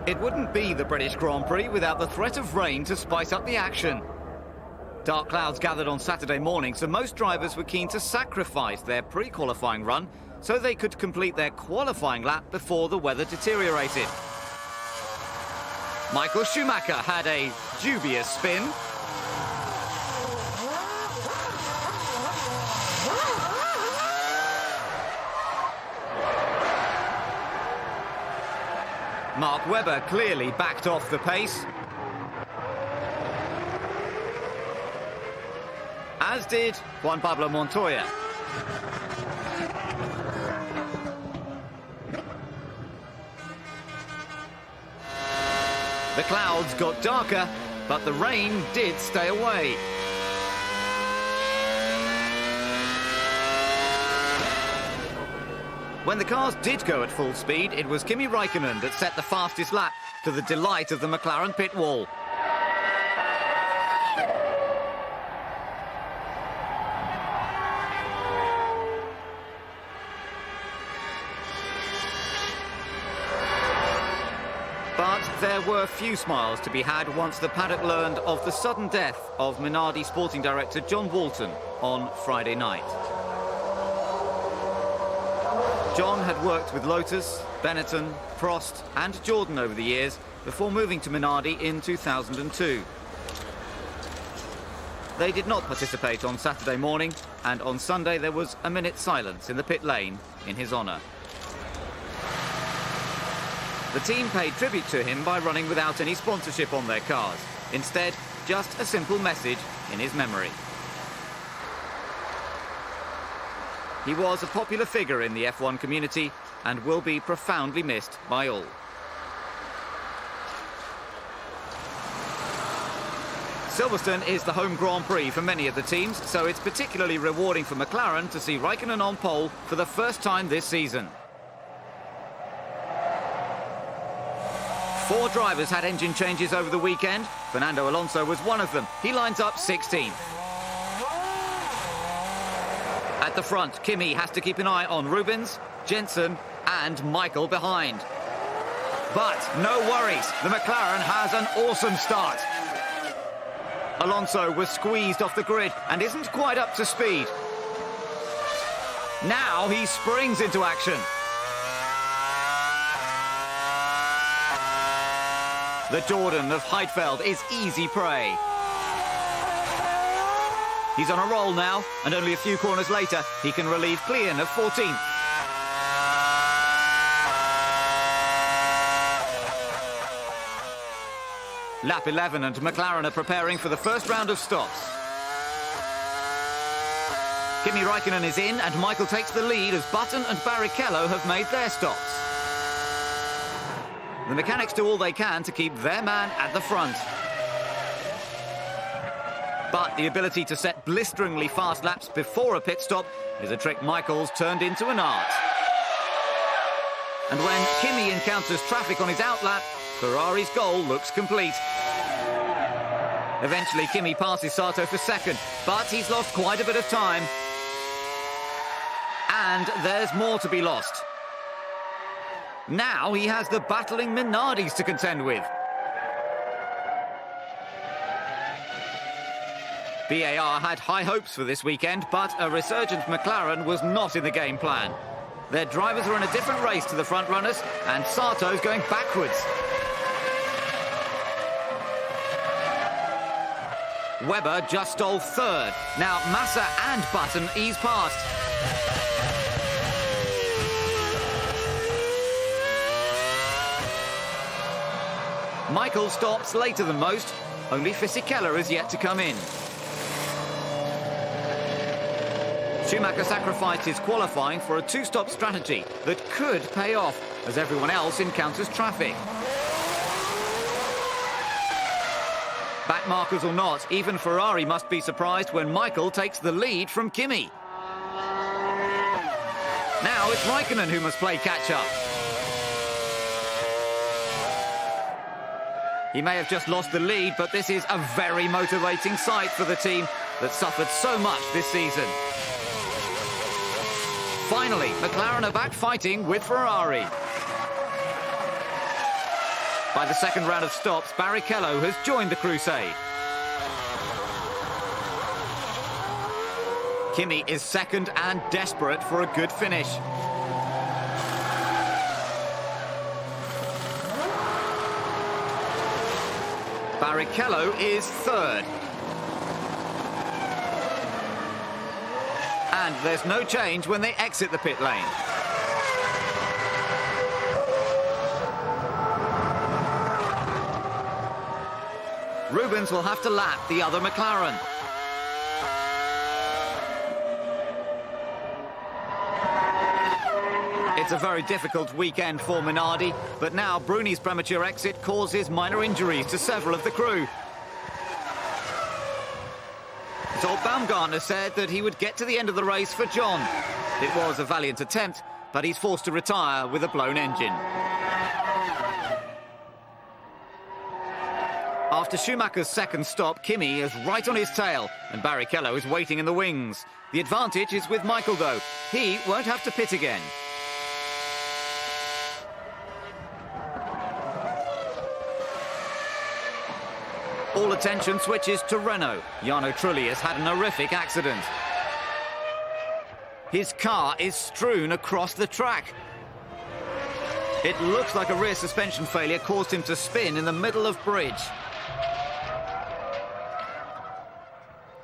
It wouldn't be the British Grand Prix without the threat of rain to spice up the action. Dark clouds gathered on Saturday morning, so most drivers were keen to sacrifice their pre-qualifying run so they could complete their qualifying lap before the weather deteriorated. Michael Schumacher had a dubious spin. Mark Webber clearly backed off the pace. As did Juan Pablo Montoya. The clouds got darker, but the rain did stay away. When the cars did go at full speed, it was Kimi Räikkönen that set the fastest lap, to the delight of the McLaren pit wall. But there were few smiles to be had once the paddock learned of the sudden death of Minardi sporting director John Walton on Friday night. John had worked with Lotus, Benetton, Prost and Jordan over the years before moving to Minardi in 2002. They did not participate on Saturday morning, and on Sunday there was a minute's silence in the pit lane in his honour. The team paid tribute to him by running without any sponsorship on their cars. Instead, just a simple message in his memory. He was a popular figure in the F1 community and will be profoundly missed by all. Silverstone is the home Grand Prix for many of the teams, so it's particularly rewarding for McLaren to see Räikkönen on pole for the first time this season. 4 drivers had engine changes over the weekend. Fernando Alonso was one of them. He lines up 16th. At the front, Kimi has to keep an eye on Rubens, Jensen and Michael behind. But no worries, the McLaren has an awesome start. Alonso was squeezed off the grid and isn't quite up to speed. Now he springs into action. The Jordan of Heidfeld is easy prey. He's on a roll now, and only a few corners later, he can relieve Klein of 14th. Lap 11 and McLaren are preparing for the first round of stops. Kimi Räikkönen is in, and Michael takes the lead as Button and Barrichello have made their stops. The mechanics do all they can to keep their man at the front. But the ability to set blisteringly fast laps before a pit stop is a trick Michael's turned into an art. And when Kimi encounters traffic on his outlap, Ferrari's goal looks complete. Eventually, Kimi passes Sato for second, but he's lost quite a bit of time. And there's more to be lost. Now he has the battling Minardis to contend with. BAR had high hopes for this weekend, but a resurgent McLaren was not in the game plan. Their drivers are in a different race to the front runners, and Sato's going backwards. Webber just stole third. Now Massa and Button ease past. Michael stops later than most. Only Fisichella is yet to come in. Schumacher sacrificed his qualifying for a 2-stop strategy that could pay off as everyone else encounters traffic. Backmarkers or not, even Ferrari must be surprised when Michael takes the lead from Kimi. Now it's Räikkönen who must play catch-up. He may have just lost the lead, but this is a very motivating sight for the team that suffered so much this season. Finally, McLaren are back fighting with Ferrari. By the second round of stops, Barrichello has joined the crusade. Kimi is second and desperate for a good finish. Barrichello is third. And there's no change when they exit the pit lane. Rubens will have to lap the other McLaren. It's a very difficult weekend for Minardi, but now Bruni's premature exit causes minor injuries to several of the crew. So Baumgartner said that he would get to the end of the race for John. It was a valiant attempt, but he's forced to retire with a blown engine. After Schumacher's second stop, Kimi is right on his tail, and Barrichello is waiting in the wings. The advantage is with Michael, though. He won't have to pit again. All attention switches to Renault. Jarno Trulli has had an horrific accident. His car is strewn across the track. It looks like a rear suspension failure caused him to spin in the middle of bridge.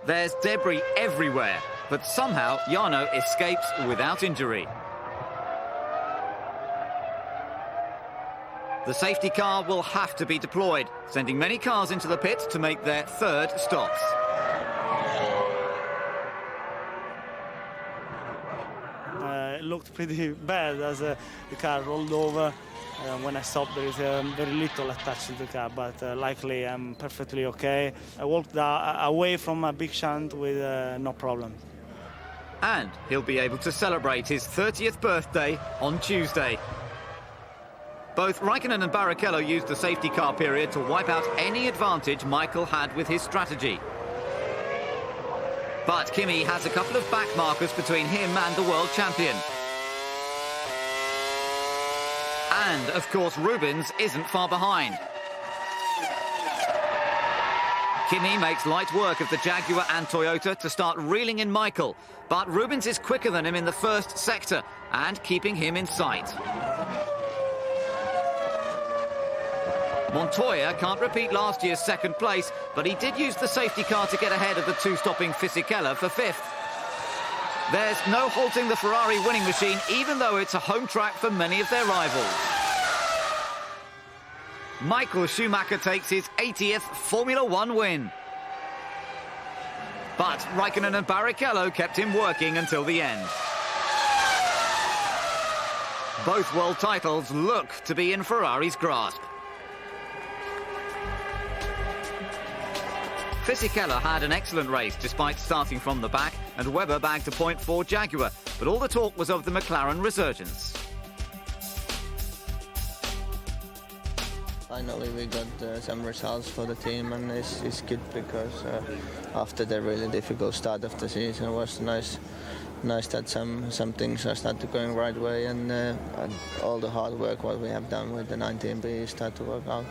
There's debris everywhere, but somehow Jarno escapes without injury. The safety car will have to be deployed, sending many cars into the pit to make their third stops. It looked pretty bad as the car rolled over. When I stopped, there is very little attached to the car, but luckily I'm perfectly okay. I walked away from a big shunt with no problem. And he'll be able to celebrate his 30th birthday on Tuesday. Both Raikkonen and Barrichello used the safety car period to wipe out any advantage Michael had with his strategy. But Kimi has a couple of back markers between him and the world champion. And, of course, Rubens isn't far behind. Kimi makes light work of the Jaguar and Toyota to start reeling in Michael. But Rubens is quicker than him in the first sector and keeping him in sight. Montoya can't repeat last year's second place, but he did use the safety car to get ahead of the two-stopping Fisichella for fifth. There's no halting the Ferrari winning machine, even though it's a home track for many of their rivals. Michael Schumacher takes his 80th Formula One win. But Raikkonen and Barrichello kept him working until the end. Both world titles look to be in Ferrari's grasp. Fisichella had an excellent race despite starting from the back, and Webber bagged a point for Jaguar, but all the talk was of the McLaren resurgence. Finally we got some results for the team, and it's good because after the really difficult start of the season, it was nice that some things are started going right way, and all the hard work what we have done with the 19B start to work out.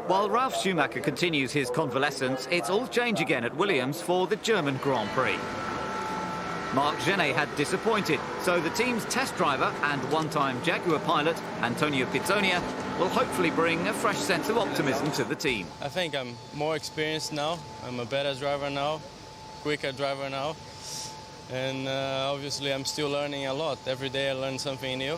While Ralf Schumacher continues his convalescence, it's all change again at Williams for the German Grand Prix. Marc Genet had disappointed, so the team's test driver and one-time Jaguar pilot, Antonio Pizzonia, will hopefully bring a fresh sense of optimism to the team. I think I'm more experienced now. I'm a better driver now, quicker driver now. And obviously I'm still learning a lot. Every day I learn something new.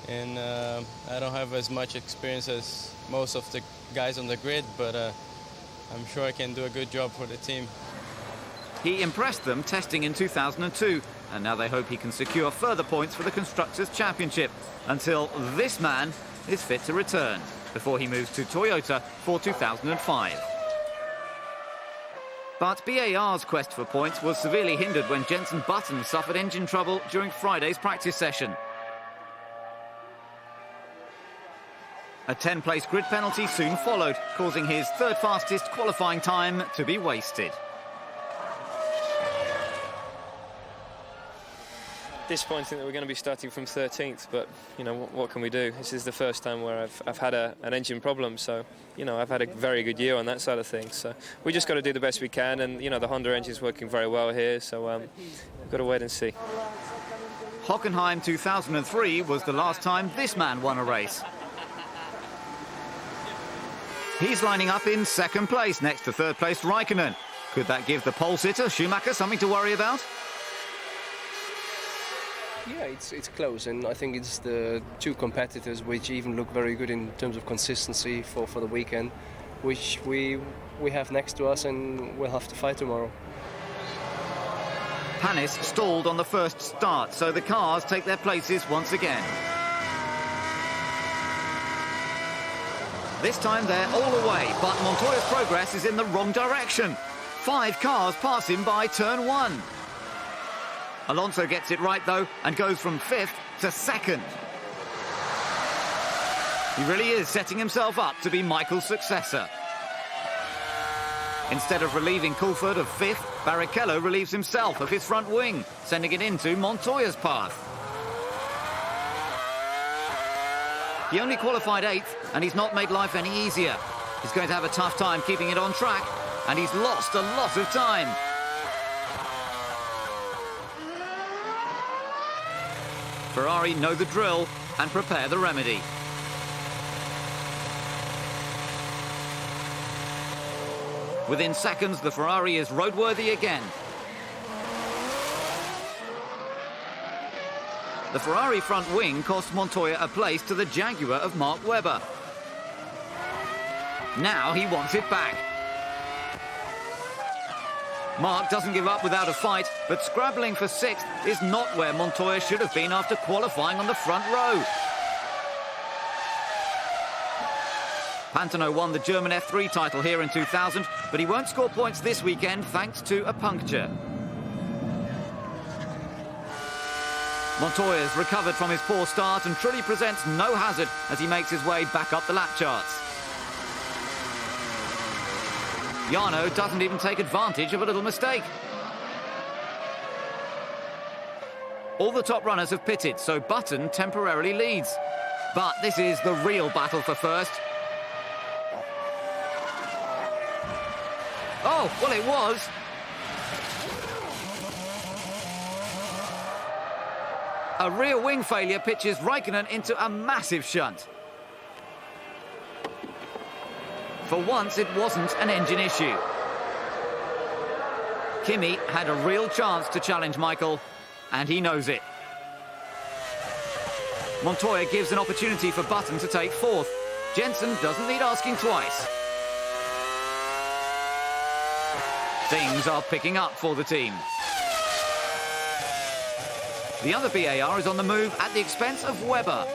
And I don't have as much experience as most of the guys on the grid, but I'm sure I can do a good job for the team. He impressed them testing in 2002, and now they hope he can secure further points for the Constructors' Championship until this man is fit to return, before he moves to Toyota for 2005. But BAR's quest for points was severely hindered when Jenson Button suffered engine trouble during Friday's practice session. A 10-place grid penalty soon followed, causing his third fastest qualifying time to be wasted. disappointing that we're going to be starting from 13th, but you know what can we do? This is the first time where I've had an engine problem, so you know I've had a very good year on that side of things. So we just got to do the best we can, and you know the Honda engine's working very well here, so we've got to wait and see. Hockenheim 2003 was the last time this man won a race. He's lining up in second place next to third place Raikkonen. Could that give the pole sitter Schumacher something to worry about? Yeah, it's close, and I think it's the two competitors which even look very good in terms of consistency for the weekend, which we have next to us, and we'll have to fight tomorrow. Panis stalled on the first start, so the cars take their places once again. This time they're all away, but Montoya's progress is in the wrong direction. 5 cars pass him by turn 1. Alonso gets it right, though, and goes from 5th to 2nd. He really is setting himself up to be Michael's successor. Instead of relieving Coulthard of 5th, Barrichello relieves himself of his front wing, sending it into Montoya's path. He only qualified 8th, and he's not made life any easier. He's going to have a tough time keeping it on track, and he's lost a lot of time. Ferrari know the drill and prepare the remedy. Within seconds, the Ferrari is roadworthy again. The Ferrari front wing cost Montoya a place to the Jaguar of Mark Webber. Now he wants it back. Mark doesn't give up without a fight, but scrabbling for 6th is not where Montoya should have been after qualifying on the front row. Pantano won the German F3 title here in 2000, but he won't score points this weekend thanks to a puncture. Montoya's recovered from his poor start and truly presents no hazard as he makes his way back up the lap charts. Jarno doesn't even take advantage of a little mistake. All the top runners have pitted, so Button temporarily leads. But this is the real battle for first. Oh, well, it was. A rear wing failure pitches Raikkonen into a massive shunt. For once, it wasn't an engine issue. Kimi had a real chance to challenge Michael, and he knows it. Montoya gives an opportunity for Button to take 4th. Jensen doesn't need asking twice. Things are picking up for the team. The other BAR is on the move at the expense of Webber.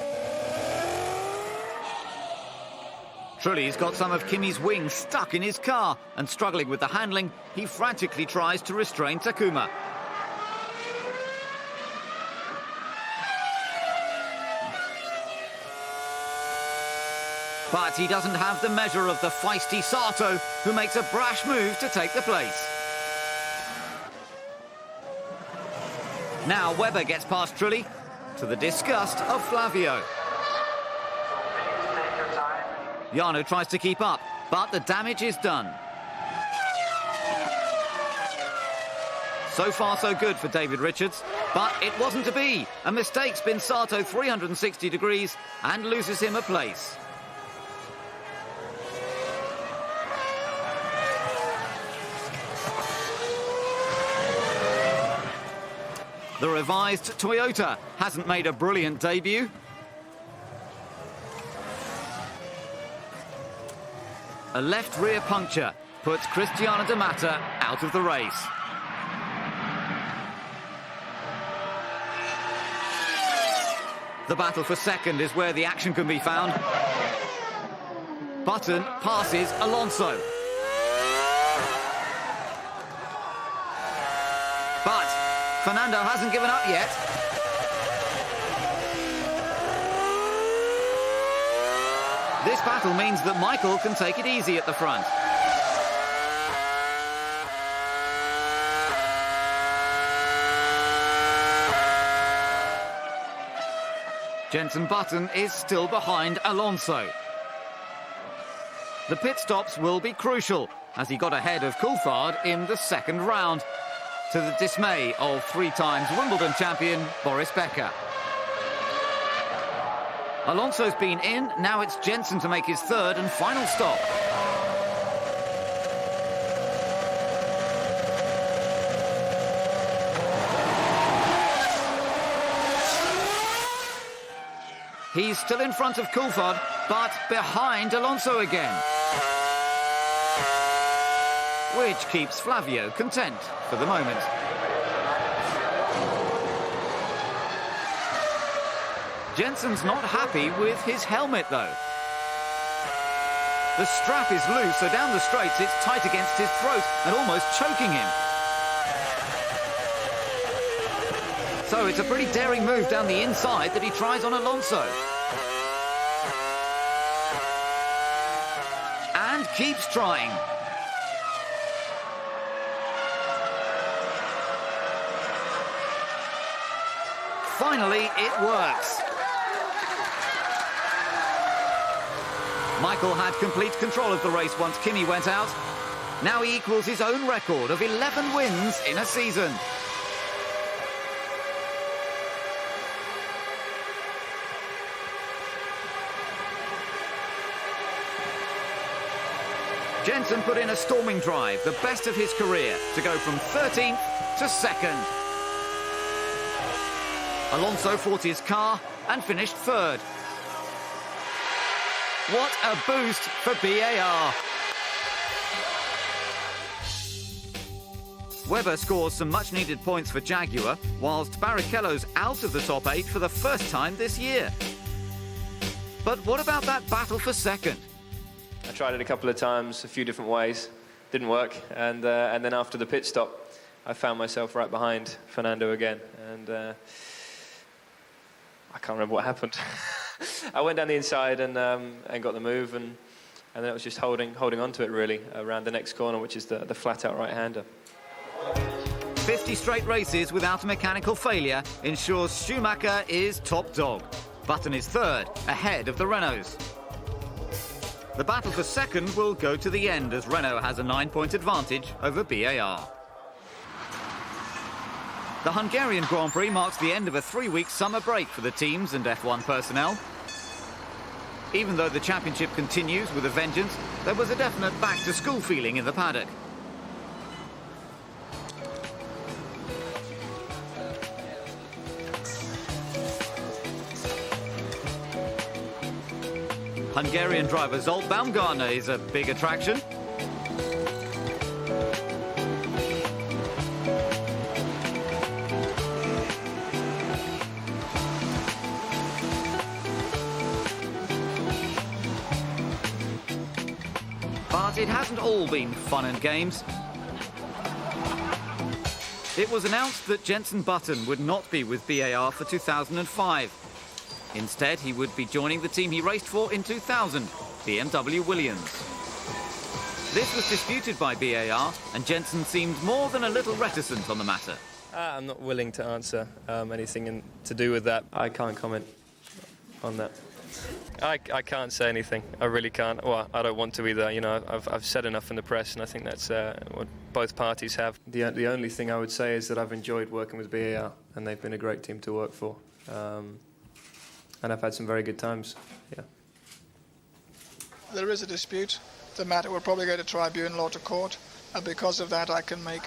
Trulli's got some of Kimi's wing stuck in his car, and struggling with the handling, he frantically tries to restrain Takuma. But he doesn't have the measure of the feisty Sato, who makes a brash move to take the place. Now Webber gets past Trulli, to the disgust of Flavio. Jarno tries to keep up, but the damage is done. So far, so good for David Richards, but it wasn't to be. A mistake spins Sato 360 degrees and loses him a place. The revised Toyota hasn't made a brilliant debut. A left rear puncture puts Cristiano Di Matta out of the race. The battle for 2nd is where the action can be found. Button passes Alonso. But Fernando hasn't given up yet. This battle means that Michael can take it easy at the front. Jenson Button is still behind Alonso. The pit stops will be crucial, as he got ahead of Coulthard in the second round, to the dismay of 3-time Wimbledon champion Boris Becker. Alonso's been in, now it's Jenson to make his third and final stop. He's still in front of Coulthard, but behind Alonso again, which keeps Flavio content for the moment. Jenson's not happy with his helmet, though. The strap is loose, so down the straights it's tight against his throat and almost choking him. So it's a pretty daring move down the inside that he tries on Alonso. And keeps trying. Finally, it works. Michael had complete control of the race once Kimi went out. Now he equals his own record of 11 wins in a season. Jenson put in a storming drive, the best of his career, to go from 13th to 2nd. Alonso fought his car and finished 3rd. What a boost for BAR. Webber scores some much-needed points for Jaguar, whilst Barrichello's out of the top 8 for the first time this year. But what about that battle for 2nd? I tried it a couple of times, a few different ways, didn't work, and then after the pit stop, I found myself right behind Fernando again, and I can't remember what happened. I went down the inside and got the move, and then it was just holding on to it really around the next corner, which is the flat-out right-hander. 50 straight races without a mechanical failure ensures Schumacher is top dog. Button is 3rd, ahead of the Renaults. The battle for 2nd will go to the end, as Renault has a 9-point advantage over BAR. The Hungarian Grand Prix marks the end of a 3-week summer break for the teams and F1 personnel. Even though the championship continues with a vengeance, there was a definite back-to-school feeling in the paddock. Hungarian driver Zsolt Baumgartner is a big attraction. But it hasn't all been fun and games. It was announced that Jenson Button would not be with BAR for 2005. Instead, he would be joining the team he raced for in 2000, BMW Williams. This was disputed by BAR, and Jenson seemed more than a little reticent on the matter. I'm not willing to answer anything to do with that. I can't comment on that. I can't say anything. I really can't. Well, I don't want to either. You know, I've said enough in the press, and I think that's what both parties have. The only thing I would say is that I've enjoyed working with BAR, and they've been a great team to work for. And I've had some very good times, yeah. There is a dispute. The matter will probably go to tribunal or to court, and because of that I can make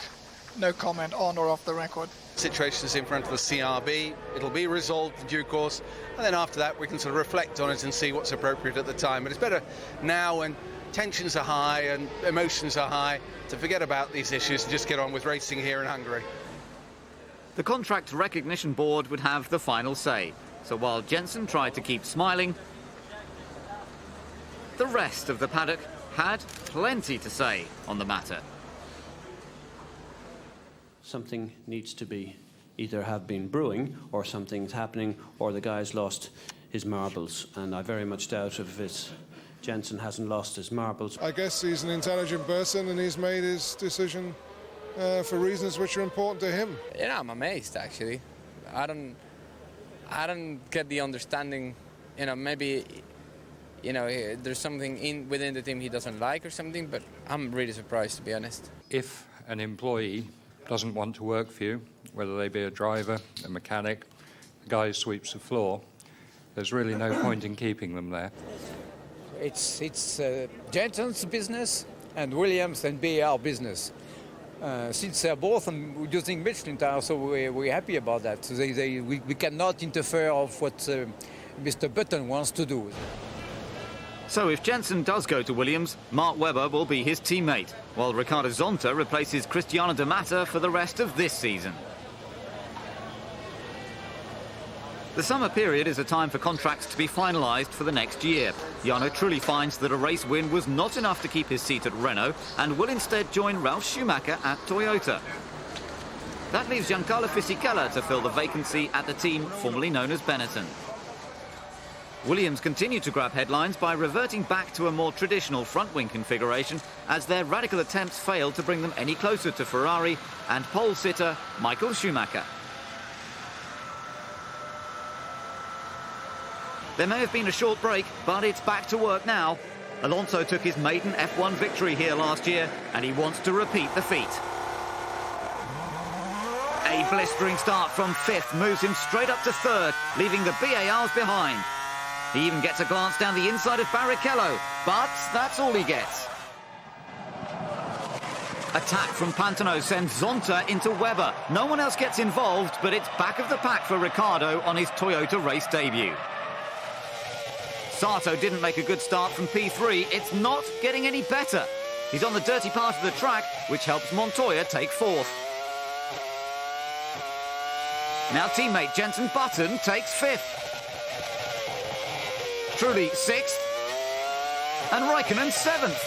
no comment on or off the record. Situation's in front of the CRB, it'll be resolved in due course, and then after that we can sort of reflect on it and see what's appropriate at the time. But it's better now when tensions are high and emotions are high to forget about these issues and just get on with racing here in Hungary. The Contract Recognition Board would have the final say. So while Jenson tried to keep smiling, the rest of the paddock had plenty to say on the matter. Something needs to be either have been brewing, or something's happening, or the guy's lost his marbles. And I very much doubt if Jenson hasn't lost his marbles. I guess he's an intelligent person and he's made his decision for reasons which are important to him. Yeah, I'm amazed actually. I I don't get the understanding, maybe, there's something within the team he doesn't like or something, but I'm really surprised, to be honest. If an employee doesn't want to work for you, whether they be a driver, a mechanic, a guy who sweeps the floor, there's really no point in keeping them there. It's Jensen's business and Williams and BAR business. Since they're both using Michelin tires, so we're happy about that. So we cannot interfere of what Mr. Button wants to do. So if Jensen does go to Williams, Mark Webber will be his teammate, while Ricardo Zonta replaces Cristiano De Mata for the rest of this season. The summer period is a time for contracts to be finalised for the next year. Jarno Trulli finds that a race win was not enough to keep his seat at Renault and will instead join Ralf Schumacher at Toyota. That leaves Giancarlo Fisichella to fill the vacancy at the team formerly known as Benetton. Williams continue to grab headlines by reverting back to a more traditional front-wing configuration as their radical attempts failed to bring them any closer to Ferrari and pole sitter Michael Schumacher. There may have been a short break, but it's back to work now. Alonso took his maiden F1 victory here last year, and he wants to repeat the feat. A blistering start from 5th moves him straight up to 3rd, leaving the BARs behind. He even gets a glance down the inside of Barrichello, but that's all he gets. Attack from Pantano sends Zonta into Webber. No one else gets involved, but it's back of the pack for Ricciardo on his Toyota race debut. Sato didn't make a good start from P3. It's not getting any better. He's on the dirty part of the track, which helps Montoya take 4th. Now teammate Jensen Button takes 5th. Trulli 6th. And Raikkonen 7th.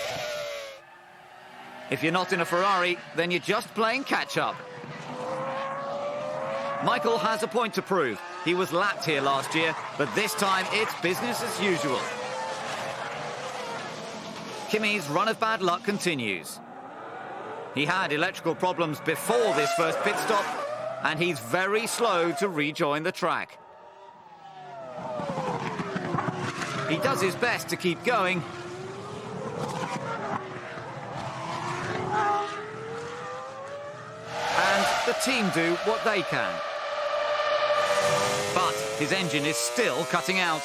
If you're not in a Ferrari, then you're just playing catch-up. Michael has a point to prove. He was lapped here last year, but this time it's business as usual. Kimi's run of bad luck continues. He had electrical problems before this first pit stop, and he's very slow to rejoin the track. He does his best to keep going. And the team do what they can. But his engine is still cutting out.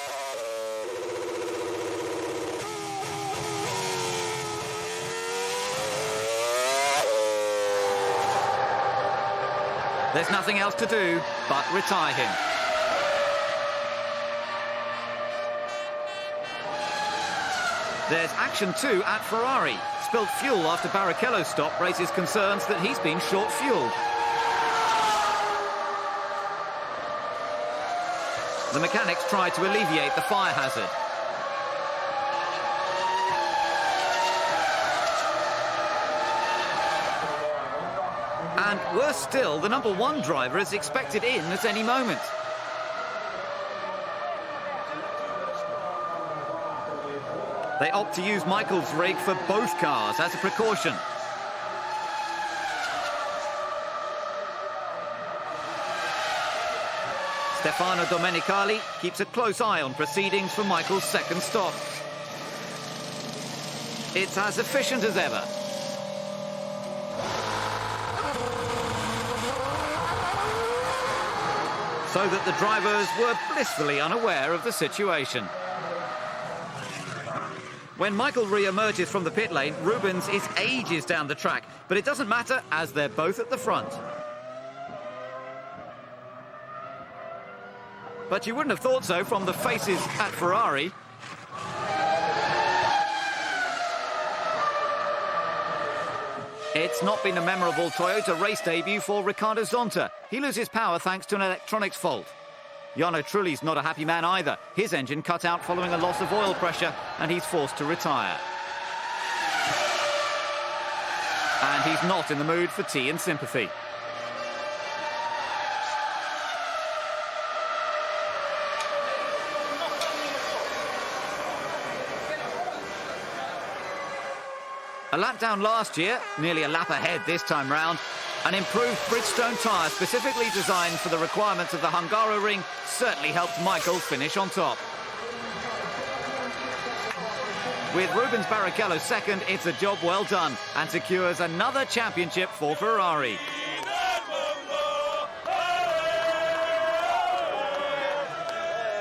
There's nothing else to do but retire him. There's action too at Ferrari. Spilled fuel after Barrichello's stop raises concerns that he's been short-fueled. The mechanics try to alleviate the fire hazard. And worse still, the number 1 driver is expected in at any moment. They opt to use Michael's rig for both cars as a precaution. Stefano Domenicali keeps a close eye on proceedings for Michael's second stop. It's as efficient as ever. So that the drivers were blissfully unaware of the situation. When Michael re-emerges from the pit lane, Rubens is ages down the track, but it doesn't matter as they're both at the front. But you wouldn't have thought so from the faces at Ferrari. It's not been a memorable Toyota race debut for Ricardo Zonta. He loses power thanks to an electronics fault. Jarno Trulli's not a happy man either. His engine cut out following a loss of oil pressure, and he's forced to retire. And he's not in the mood for tea and sympathy. A lap down last year, nearly a lap ahead this time round. An improved Bridgestone tyre specifically designed for the requirements of the Hungaroring certainly helped Michael finish on top. With Rubens Barrichello second, it's a job well done and secures another championship for Ferrari.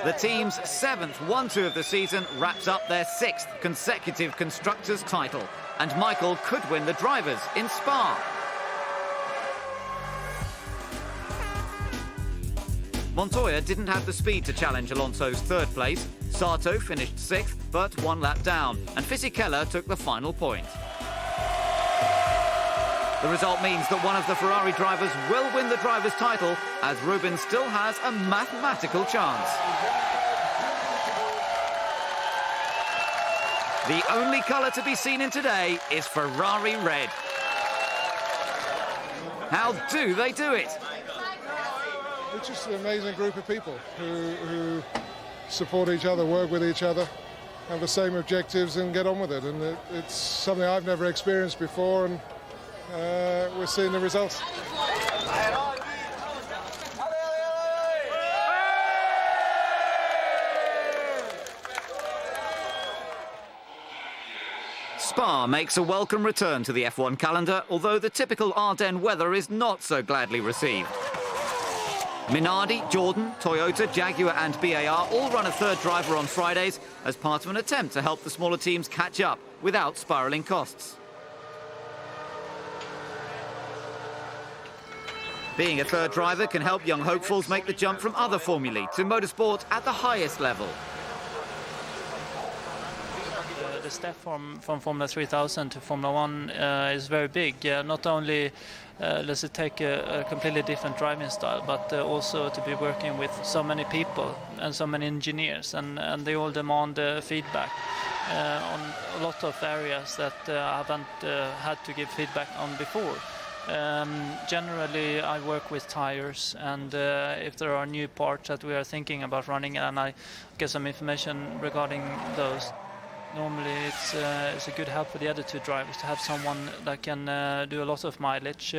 The team's 7th 1-2 of the season wraps up their 6th consecutive Constructors' title, and Michael could win the Drivers in Spa. Montoya didn't have the speed to challenge Alonso's 3rd place. Sato finished 6th, but 1 lap down, and Fisichella took the final point. The result means that one of the Ferrari drivers will win the driver's title, as Rubens still has a mathematical chance. The only colour to be seen in today is Ferrari red. How do they do it? It's just an amazing group of people who support each other, work with each other, have the same objectives and get on with it. And it's something I've never experienced before, and we're seeing the results. Spa makes a welcome return to the F1 calendar, although the typical Ardennes weather is not so gladly received. Minardi, Jordan, Toyota, Jaguar and BAR all run a 3rd driver on Fridays as part of an attempt to help the smaller teams catch up without spiralling costs. Being a 3rd driver can help young hopefuls make the jump from other formulae to motorsport at the highest level. The step from Formula 3000 to Formula 1 is very big. Not only does it take a completely different driving style, but also to be working with so many people and so many engineers, and they all demand feedback on a lot of areas that I haven't had to give feedback on before. Generally, I work with tires, and if there are new parts that we are thinking about running, and I get some information regarding those. Normally, it's a good help for the other 2 drivers to have someone that can do a lot of mileage,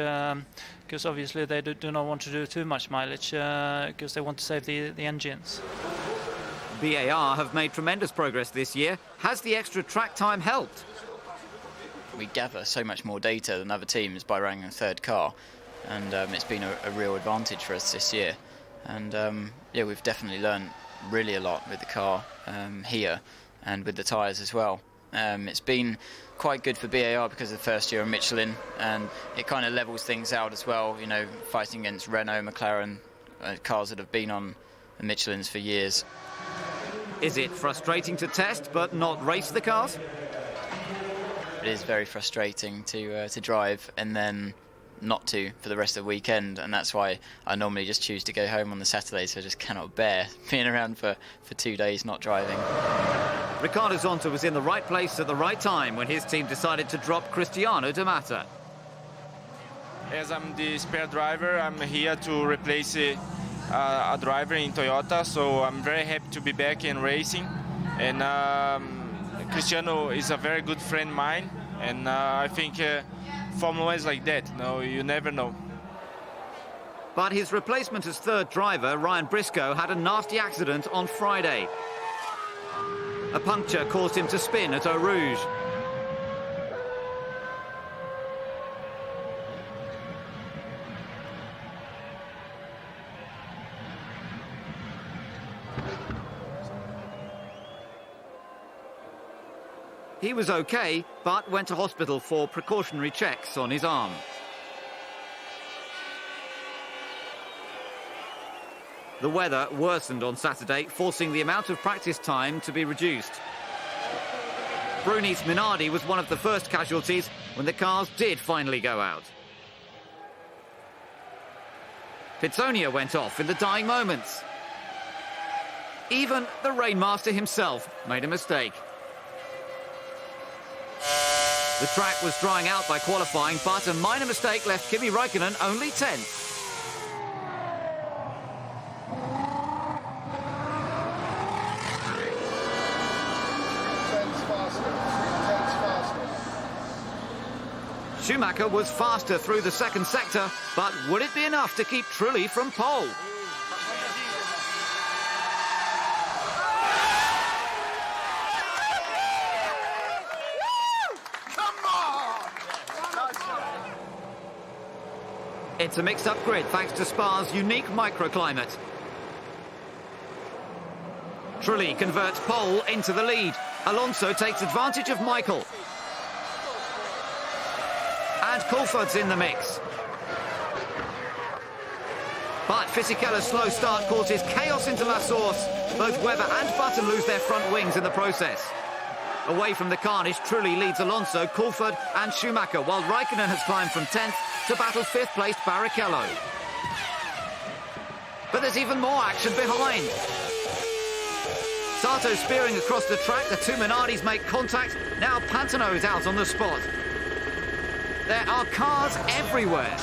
because obviously they do not want to do too much mileage, because they want to save the engines. BAR have made tremendous progress this year. Has the extra track time helped? We gather so much more data than other teams by running a 3rd car, and it's been a real advantage for us this year. And yeah, we've definitely learned really a lot with the car here, and with the tyres as well. It's been quite good for BAR because of the first year of Michelin, and it kind of levels things out as well, you know, fighting against Renault, McLaren, cars that have been on the Michelins for years. Is it frustrating to test but not race the cars? It is very frustrating to drive and then not to for the rest of the weekend, and that's why I normally just choose to go home on the Saturday, so I just cannot bear being around for 2 days not driving. Ricardo Zonta was in the right place at the right time when his team decided to drop Cristiano de Mata. As I'm the spare driver, I'm here to replace a driver in Toyota, so I'm very happy to be back in racing. And Cristiano is a very good friend of mine, and I think Formula 1 is like that, you never know. But his replacement as 3rd driver, Ryan Briscoe, had a nasty accident on Friday. A puncture caused him to spin at Eau Rouge. He was okay, but went to hospital for precautionary checks on his arm. The weather worsened on Saturday, forcing the amount of practice time to be reduced. Bruni's Minardi was one of the first casualties when the cars did finally go out. Pizzonia went off in the dying moments. Even the Rainmaster himself made a mistake. The track was drying out by qualifying, but a minor mistake left Kimi Räikkönen only 10th. Schumacher was faster through the second sector, but would it be enough to keep Trulli from pole? It's a mixed-up grid thanks to Spa's unique microclimate. Trulli converts pole into the lead. Alonso takes advantage of Michael. And Coulthard's in the mix. But Fisichella's slow start causes chaos into La Source. Both Webber and Button lose their front wings in the process. Away from the carnage, Trulli leads Alonso, Coulthard and Schumacher, while Raikkonen has climbed from 10th to battle 5th-placed Barrichello. But there's even more action behind. Sato spearing across the track, the two Minardis make contact. Now Pantano is out on the spot. There are cars everywhere.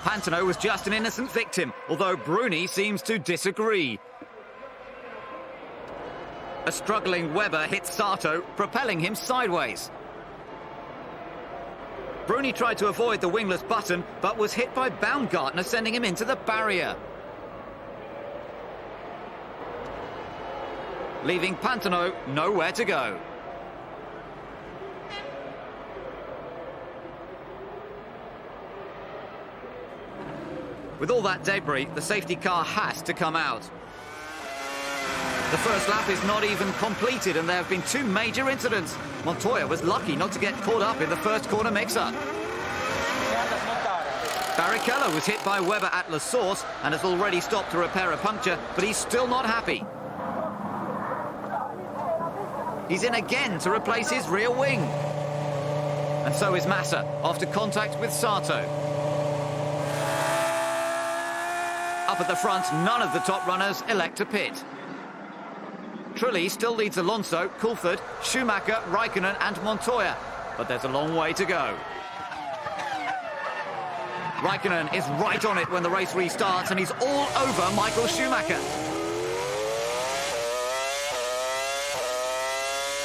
Pantano was just an innocent victim, although Bruni seems to disagree. A struggling Webber hits Sato, propelling him sideways. Bruni tried to avoid the wingless Button, but was hit by Baumgartner, sending him into the barrier. Leaving Pantano nowhere to go. With all that debris, the safety car has to come out. The first lap is not even completed, and there have been two major incidents. Montoya was lucky not to get caught up in the first corner mix-up. Barrichello was hit by Webber at La Source and has already stopped to repair a puncture, but he's still not happy. He's in again to replace his rear wing. And so is Massa, after contact with Sato. Up at the front, none of the top runners elect to pit. Trulli still leads Alonso, Coulthard, Schumacher, Raikkonen and Montoya, but there's a long way to go. Raikkonen is right on it when the race restarts, and he's all over Michael Schumacher.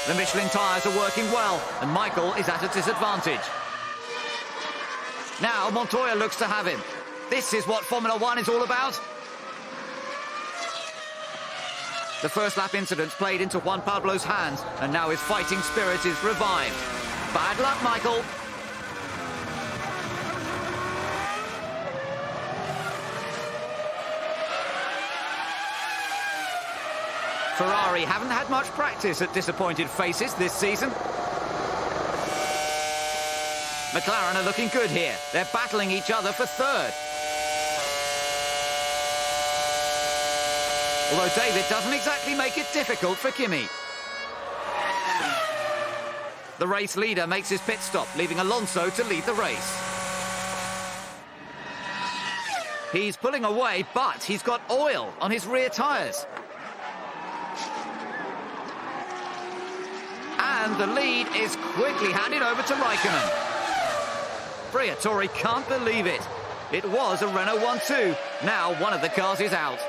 The Michelin tyres are working well, and Michael is at a disadvantage. Now Montoya looks to have him. This is what Formula One is all about. The first lap incidents played into Juan Pablo's hands, and now his fighting spirit is revived. Bad luck, Michael. Ferrari haven't had much practice at disappointed faces this season. McLaren are looking good here. They're battling each other for third. Although David doesn't exactly make it difficult for Kimi. The race leader makes his pit stop, leaving Alonso to lead the race. He's pulling away, but he's got oil on his rear tyres. And the lead is quickly handed over to Raikkonen. Briatore can't believe it. It was a Renault 1-2. Now one of the cars is out.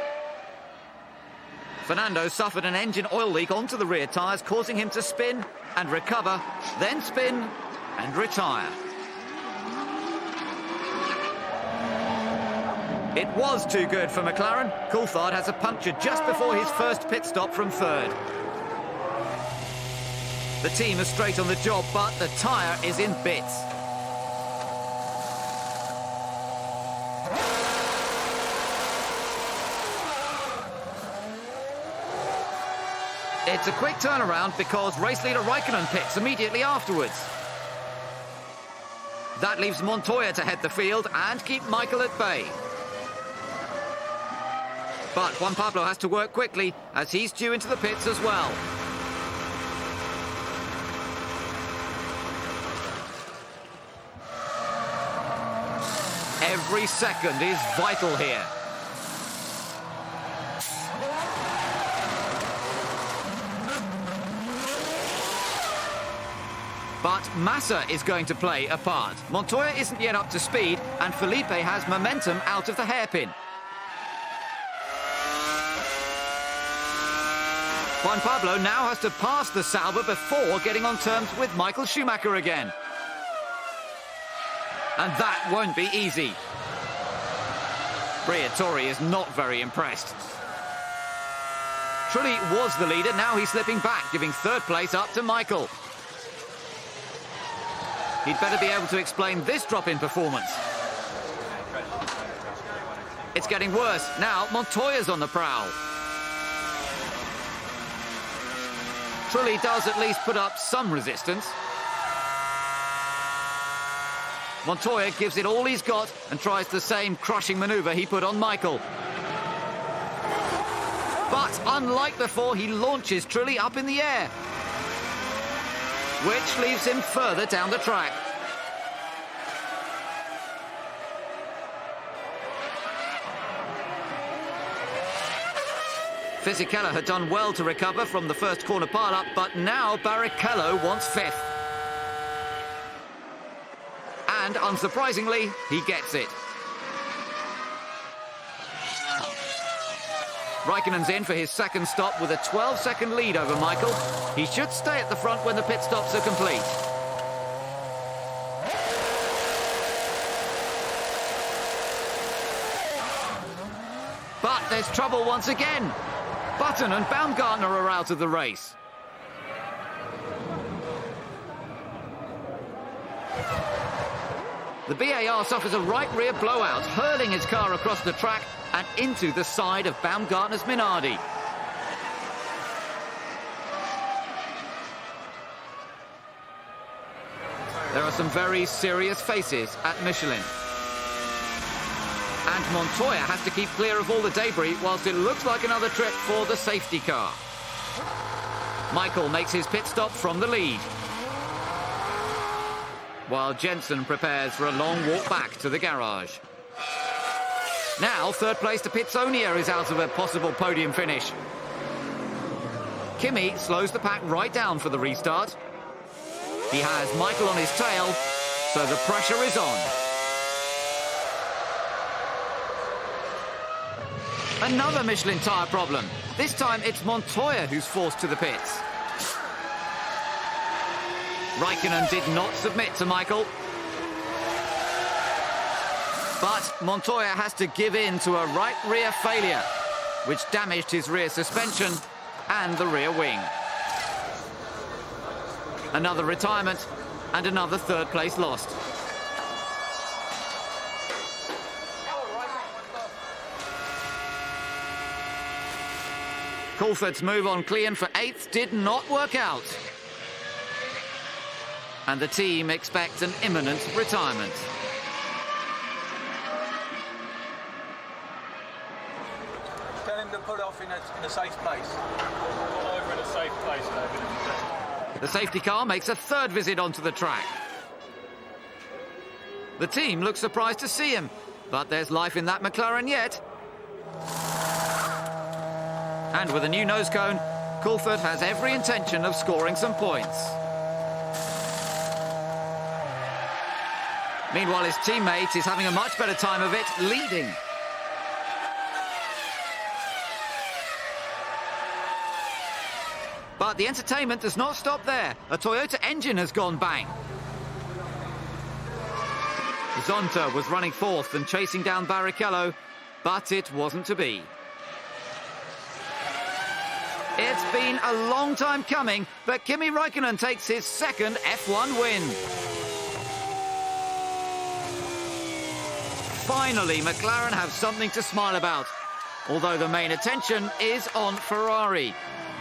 Fernando suffered an engine oil leak onto the rear tyres, causing him to spin and recover, then spin and retire. It was too good for McLaren. Coulthard has a puncture just before his first pit stop from third. The team is straight on the job, but the tyre is in bits. It's a quick turnaround because race leader Raikkonen pits immediately afterwards. That leaves Montoya to head the field and keep Michael at bay. But Juan Pablo has to work quickly as he's due into the pits as well. Every second is vital here. But Massa is going to play a part. Montoya isn't yet up to speed, and Felipe has momentum out of the hairpin. Juan Pablo now has to pass the Sauber before getting on terms with Michael Schumacher again. And that won't be easy. Briatore is not very impressed. Trulli was the leader, now he's slipping back, giving third place up to Michael. He'd better be able to explain this drop in performance. It's getting worse. Now Montoya's on the prowl. Trulli does at least put up some resistance. Montoya gives it all he's got and tries the same crushing manoeuvre he put on Michael. But unlike before, he launches Trulli up in the air, which leaves him further down the track. Fisichella had done well to recover from the first corner pile-up, but now Barrichello wants fifth. And, unsurprisingly, he gets it. Raikkonen's in for his second stop with a 12-second lead over Michael. He should stay at the front when the pit stops are complete. But there's trouble once again. Button and Baumgartner are out of the race. The BAR suffers a right rear blowout, hurling his car across the track and into the side of Baumgartner's Minardi. There are some very serious faces at Michelin. And Montoya has to keep clear of all the debris whilst it looks like another trip for the safety car. Michael makes his pit stop from the lead, while Jensen prepares for a long walk back to the garage. Now, third place to Pitsonia is out of a possible podium finish. Kimi slows the pack right down for the restart. He has Michael on his tail, so the pressure is on. Another Michelin tyre problem. This time it's Montoya who's forced to the pits. Raikkonen did not submit to Michael. But Montoya has to give in to a right rear failure, which damaged his rear suspension and the rear wing. Another retirement and another third place lost. Coulthard's move on Klein for 8th did not work out. And the team expects an imminent retirement. Tell him to put off in a safe place. Pull over in a safe place, David. The safety car makes a third visit onto the track. The team looks surprised to see him, but there's life in that McLaren yet. And with a new nose cone, Coulthard has every intention of scoring some points. Meanwhile, his teammate is having a much better time of it, leading. But the entertainment does not stop there. A Toyota engine has gone bang. Zonta was running fourth and chasing down Barrichello, but it wasn't to be. It's been a long time coming, but Kimi Raikkonen takes his second F1 win. Finally, McLaren have something to smile about, although the main attention is on Ferrari.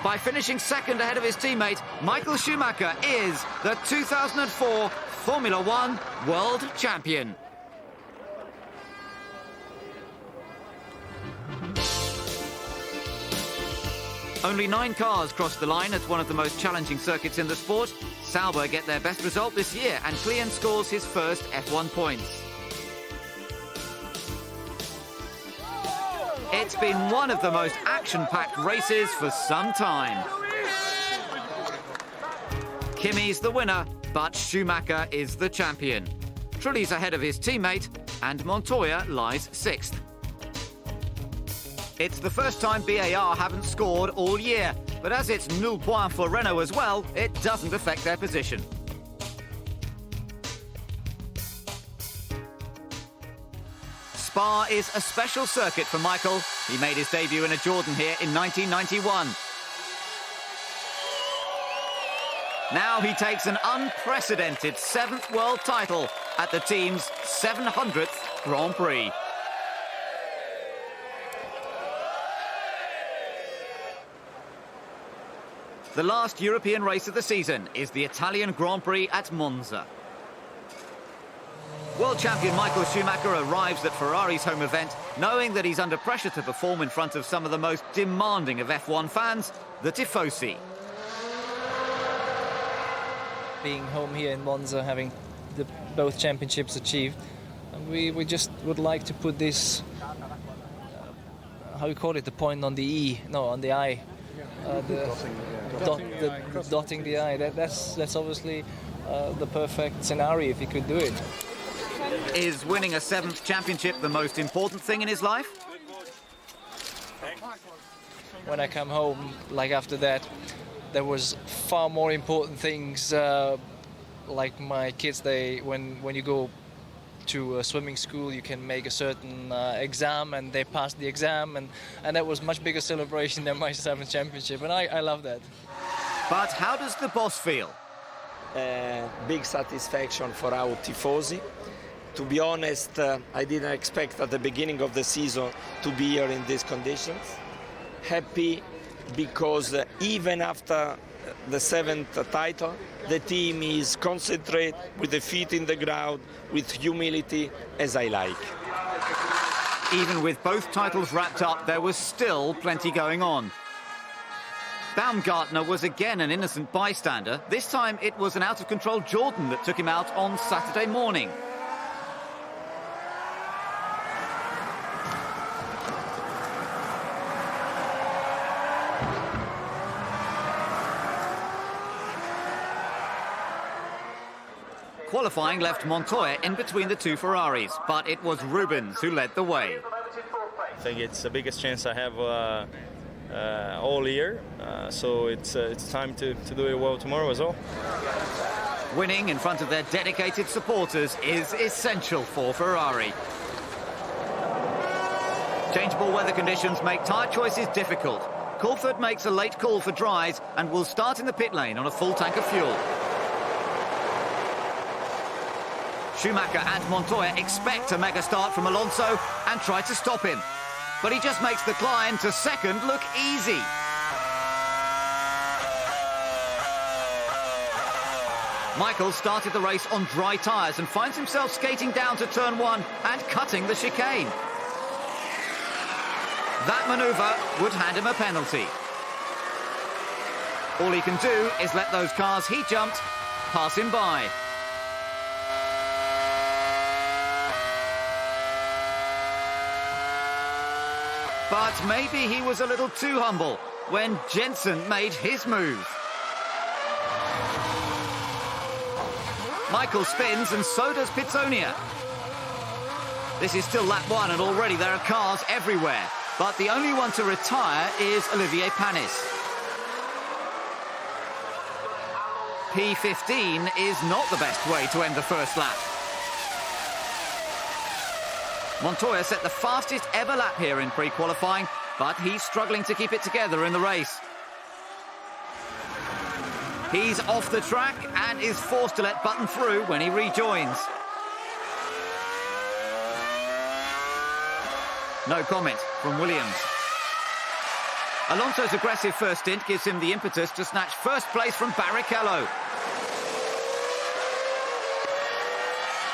By finishing second ahead of his teammate, Michael Schumacher is the 2004 Formula One World Champion. Only 9 cars crossed the line at one of the most challenging circuits in the sport. Sauber get their best result this year, and Klein scores his first F1 points. It's been one of the most action-packed races for some time. Kimi's the winner, but Schumacher is the champion. Trulli's ahead of his teammate, and Montoya lies 6th. It's the first time BAR haven't scored all year, But as it's nul point for Renault as well, it doesn't affect their position. Spa is a special circuit for Michael. He made his debut in a Jordan here in 1991. Now he takes an unprecedented 7th world title at the team's 700th Grand Prix. The last European race of the season is the Italian Grand Prix at Monza. World champion Michael Schumacher arrives at Ferrari's home event knowing that he's under pressure to perform in front of some of the most demanding of F1 fans, the Tifosi. Being home here in Monza, having both championships achieved, and we just would like to put this, how you call it, the point on the E, no, on the I. Dotting the I. That's obviously the perfect scenario if he could do it. Is winning a 7th championship the most important thing in his life? When I come home, like after that, there was far more important things, like my kids, when you go to a swimming school, you can make a certain exam, and they passed the exam, and that was much bigger celebration than my 7th championship, and I love that. But how does the boss feel? Big satisfaction for our tifosi. To be honest, I didn't expect at the beginning of the season to be here in these conditions. Happy because even after the 7th title, the team is concentrated with the feet in the ground, with humility, as I like. Even with both titles wrapped up, there was still plenty going on. Baumgartner was again an innocent bystander. This time it was an out-of-control Jordan that took him out on Saturday morning. Qualifying left Montoya in between the two Ferraris, but it was Rubens who led the way. I think it's the biggest chance I have all year, so it's time to do it well tomorrow as well. Winning in front of their dedicated supporters is essential for Ferrari. Changeable weather conditions make tyre choices difficult. Coulthard makes a late call for dries and will start in the pit lane on a full tank of fuel. Schumacher and Montoya expect a mega start from Alonso and try to stop him. But he just makes the climb to second look easy. Michael started the race on dry tyres and finds himself skating down to turn 1 and cutting the chicane. That manoeuvre would hand him a penalty. All he can do is let those cars he jumped pass him by. But maybe he was a little too humble when Jensen made his move. Michael spins and so does Pitsonia. This is still lap 1 and already there are cars everywhere. But the only one to retire is Olivier Panis. P15 is not the best way to end the first lap. Montoya set the fastest ever lap here in pre-qualifying, but he's struggling to keep it together in the race. He's off the track and is forced to let Button through when he rejoins. No comment from Williams. Alonso's aggressive first stint gives him the impetus to snatch first place from Barrichello.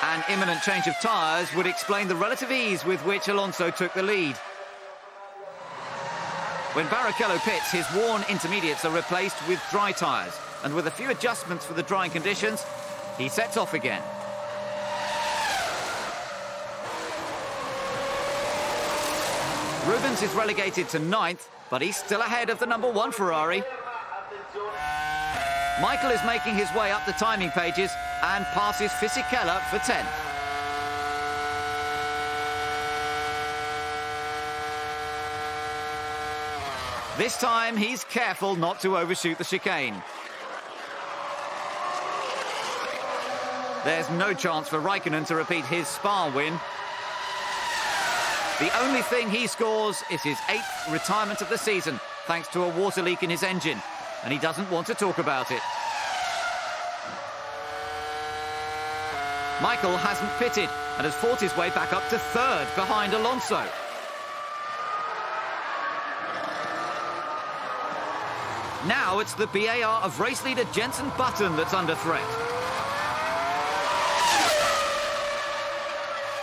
An imminent change of tyres would explain the relative ease with which Alonso took the lead. When Barrichello pits, his worn intermediates are replaced with dry tyres, and with a few adjustments for the drying conditions, he sets off again. Rubens is relegated to 9th, but he's still ahead of the number 1 Ferrari. Michael is making his way up the timing pages and passes Fisichella for 10th. This time, he's careful not to overshoot the chicane. There's no chance for Raikkonen to repeat his Spa win. The only thing he scores is his 8th retirement of the season, thanks to a water leak in his engine, and he doesn't want to talk about it. Michael hasn't pitted and has fought his way back up to 3rd behind Alonso. Now it's the BAR of race leader Jenson Button that's under threat.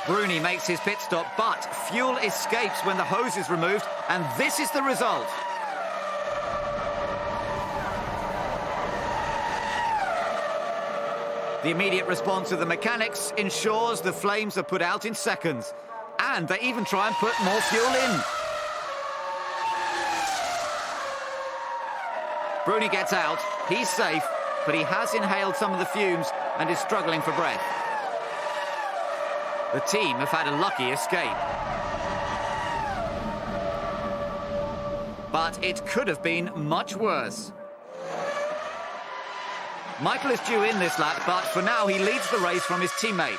Bruni makes his pit stop, but fuel escapes when the hose is removed, and this is the result. The immediate response of the mechanics ensures the flames are put out in seconds, and they even try and put more fuel in. Bruni gets out, he's safe, but he has inhaled some of the fumes and is struggling for breath. The team have had a lucky escape. But it could have been much worse. Michael is due in this lap, but for now he leads the race from his teammate.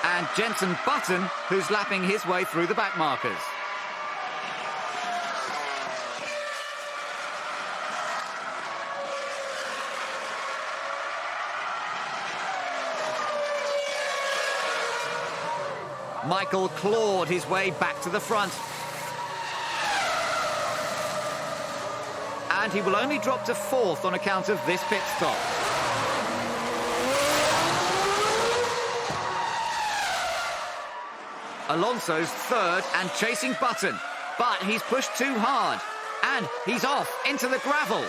And Jenson Button, who's lapping his way through the back markers. Michael clawed his way back to the front. And he will only drop to 4th on account of this pit stop. Alonso's 3rd and chasing Button, but he's pushed too hard. And he's off into the gravel.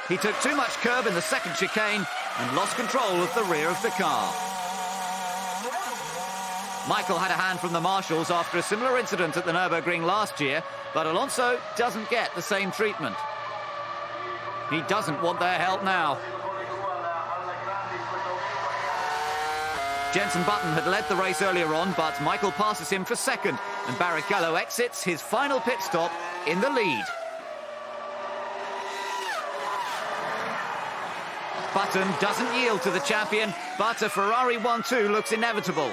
He took too much curb in the second chicane and lost control of the rear of the car. Michael had a hand from the marshals after a similar incident at the Nürburgring last year, but Alonso doesn't get the same treatment. He doesn't want their help now. Jenson Button had led the race earlier on, but Michael passes him for 2nd, and Barrichello exits his final pit stop in the lead. Button doesn't yield to the champion, but a Ferrari 1-2 looks inevitable.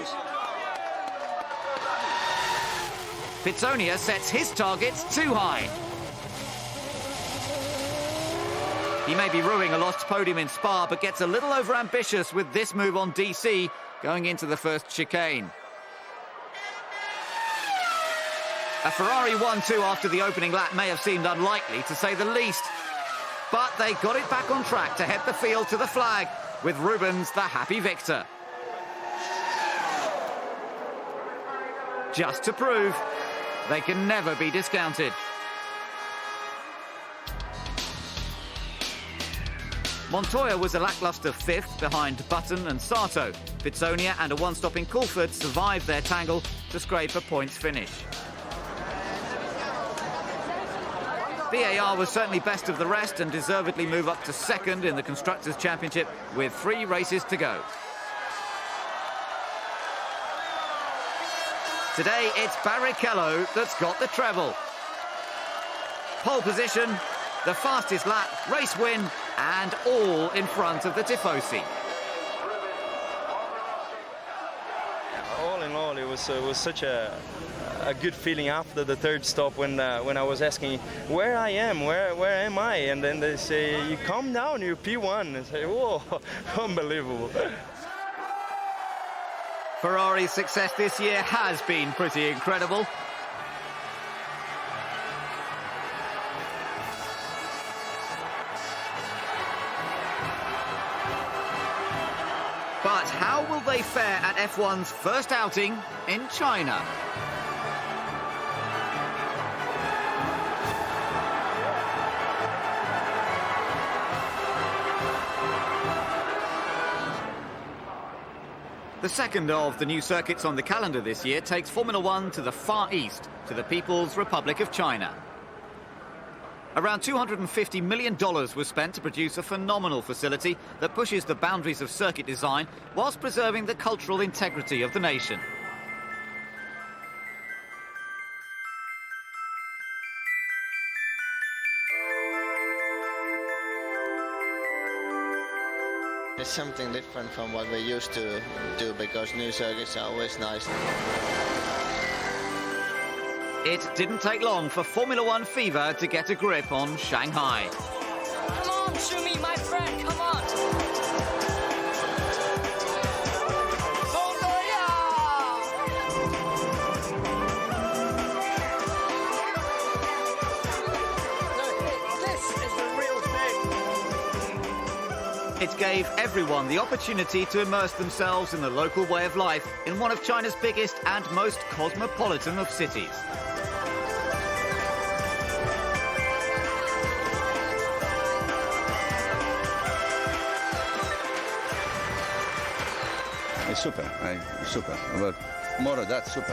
Pitsonia sets his targets too high. He may be ruining a lost podium in Spa, but gets a little overambitious with this move on DC going into the first chicane. A Ferrari 1-2 after the opening lap may have seemed unlikely, to say the least. But they got it back on track to head the field to the flag, with Rubens the happy victor. Just to prove they can never be discounted. Montoya was a lacklustre 5th behind Button and Sato. Pitsonia and a one-stop in Coulford survived their tangle to scrape a points finish. BAR was certainly best of the rest and deservedly move up to 2nd in the Constructors' Championship with 3 races to go. Today it's Barrichello that's got the treble. Pole position, the fastest lap, race win, and all in front of the Tifosi. All in all, it was such a good feeling after the 3rd stop when I was asking where I am, where am I, and then they say you calm down, you're P1, and I say whoa, unbelievable. Ferrari's success this year has been pretty incredible. But how will they fare at F1's first outing in China? The second of the new circuits on the calendar this year takes Formula One to the Far East, to the People's Republic of China. Around $250 million was spent to produce a phenomenal facility that pushes the boundaries of circuit design whilst preserving the cultural integrity of the nation. It's something different from what we used to do because new circuits are always nice. It didn't take long for Formula One fever to get a grip on Shanghai. Come on, Shumi, my friend, come on! This is the real thing! It gave everyone the opportunity to immerse themselves in the local way of life in one of China's biggest and most cosmopolitan of cities. It's super, super. But more of that, super.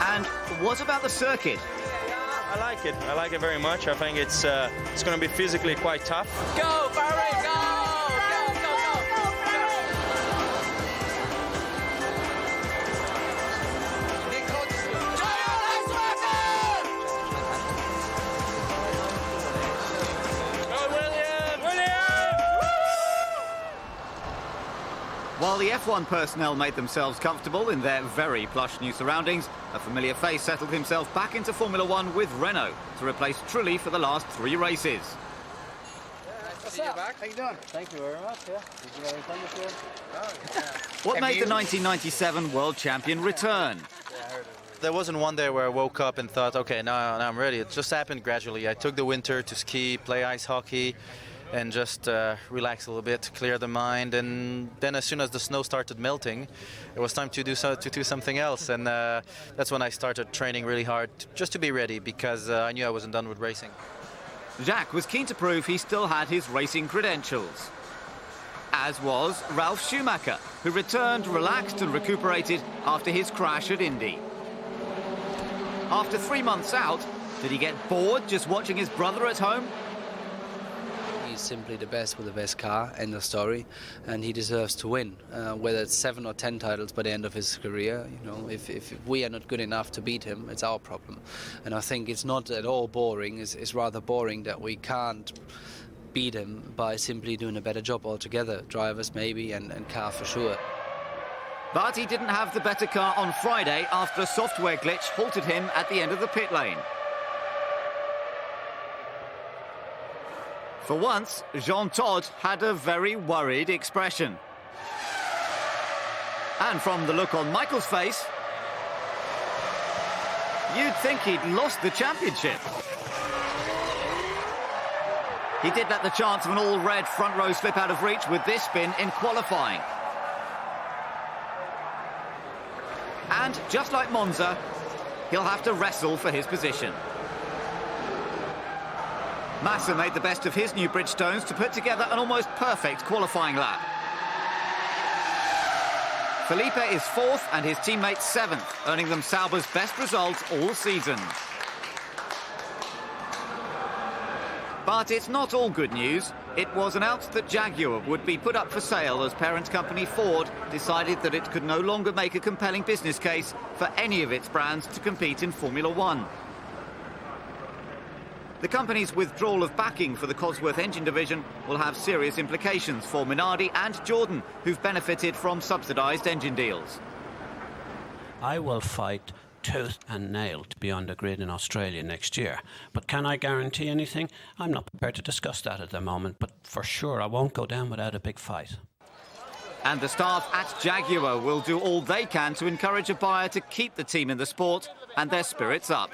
And what about the circuit? I like it. I like it very much. I think it's going to be physically quite tough. Go, Barry, go! While the F1 personnel made themselves comfortable in their very plush new surroundings, a familiar face settled himself back into Formula One with Renault to replace Trulli for the last 3 races. What's up? How you doing? Thank you very much, yeah. Did you have any fun this year? Oh, yeah. What made the 1997 world champion return? There wasn't one day where I woke up and thought, okay, now I'm ready. It just happened gradually. I took the winter to ski, play ice hockey, and just relax a little bit, clear the mind. And then as soon as the snow started melting, it was time to do something else. And that's when I started training really hard, just to be ready, because I knew I wasn't done with racing. Jacques was keen to prove he still had his racing credentials. As was Ralf Schumacher, who returned relaxed and recuperated after his crash at Indy. After 3 months out, did he get bored just watching his brother at home? He's simply the best with the best car, end of story, and he deserves to win. Whether it's 7 or 10 titles by the end of his career, you know, if we are not good enough to beat him, it's our problem. And I think it's not at all boring. It's rather boring that we can't beat him by simply doing a better job altogether. Drivers maybe, and car for sure. But he didn't have the better car on Friday after a software glitch halted him at the end of the pit lane. For once, Jean Todt had a very worried expression. And from the look on Michael's face, you'd think he'd lost the championship. He did let the chance of an all-red front row slip out of reach with this spin in qualifying. And just like Monza, he'll have to wrestle for his position. Massa made the best of his new Bridgestones to put together an almost perfect qualifying lap. Felipe is 4th and his teammates 7th, earning them Sauber's best results all season. But it's not all good news. It was announced that Jaguar would be put up for sale as parent company Ford decided that it could no longer make a compelling business case for any of its brands to compete in Formula One. The company's withdrawal of backing for the Cosworth engine division will have serious implications for Minardi and Jordan, who've benefited from subsidised engine deals. I will fight tooth and nail to be on the grid in Australia next year. But can I guarantee anything? I'm not prepared to discuss that at the moment, but for sure I won't go down without a big fight. And the staff at Jaguar will do all they can to encourage a buyer to keep the team in the sport and their spirits up.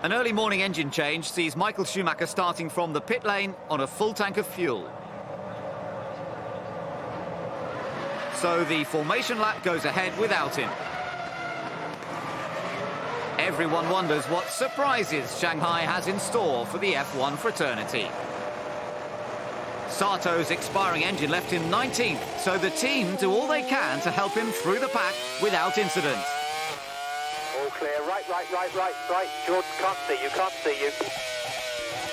An early morning engine change sees Michael Schumacher starting from the pit lane on a full tank of fuel. So the formation lap goes ahead without him. Everyone wonders what surprises Shanghai has in store for the F1 fraternity. Sato's expiring engine left him 19th, so the team do all they can to help him through the pack without incident. All clear, right. Jordan can't see you,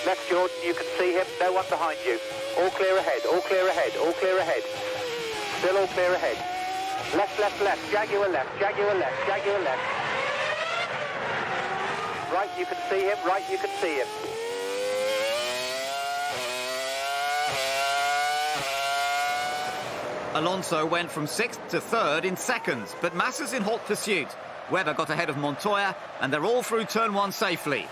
Left Jordan, you can see him, no one behind you. All clear ahead. Still all clear ahead. Left, Jaguar left. Right, you can see him, Alonso went from 6th to 3rd in seconds, but Massa's in hot pursuit. Webber got ahead of Montoya, and they're all through turn 1 safely.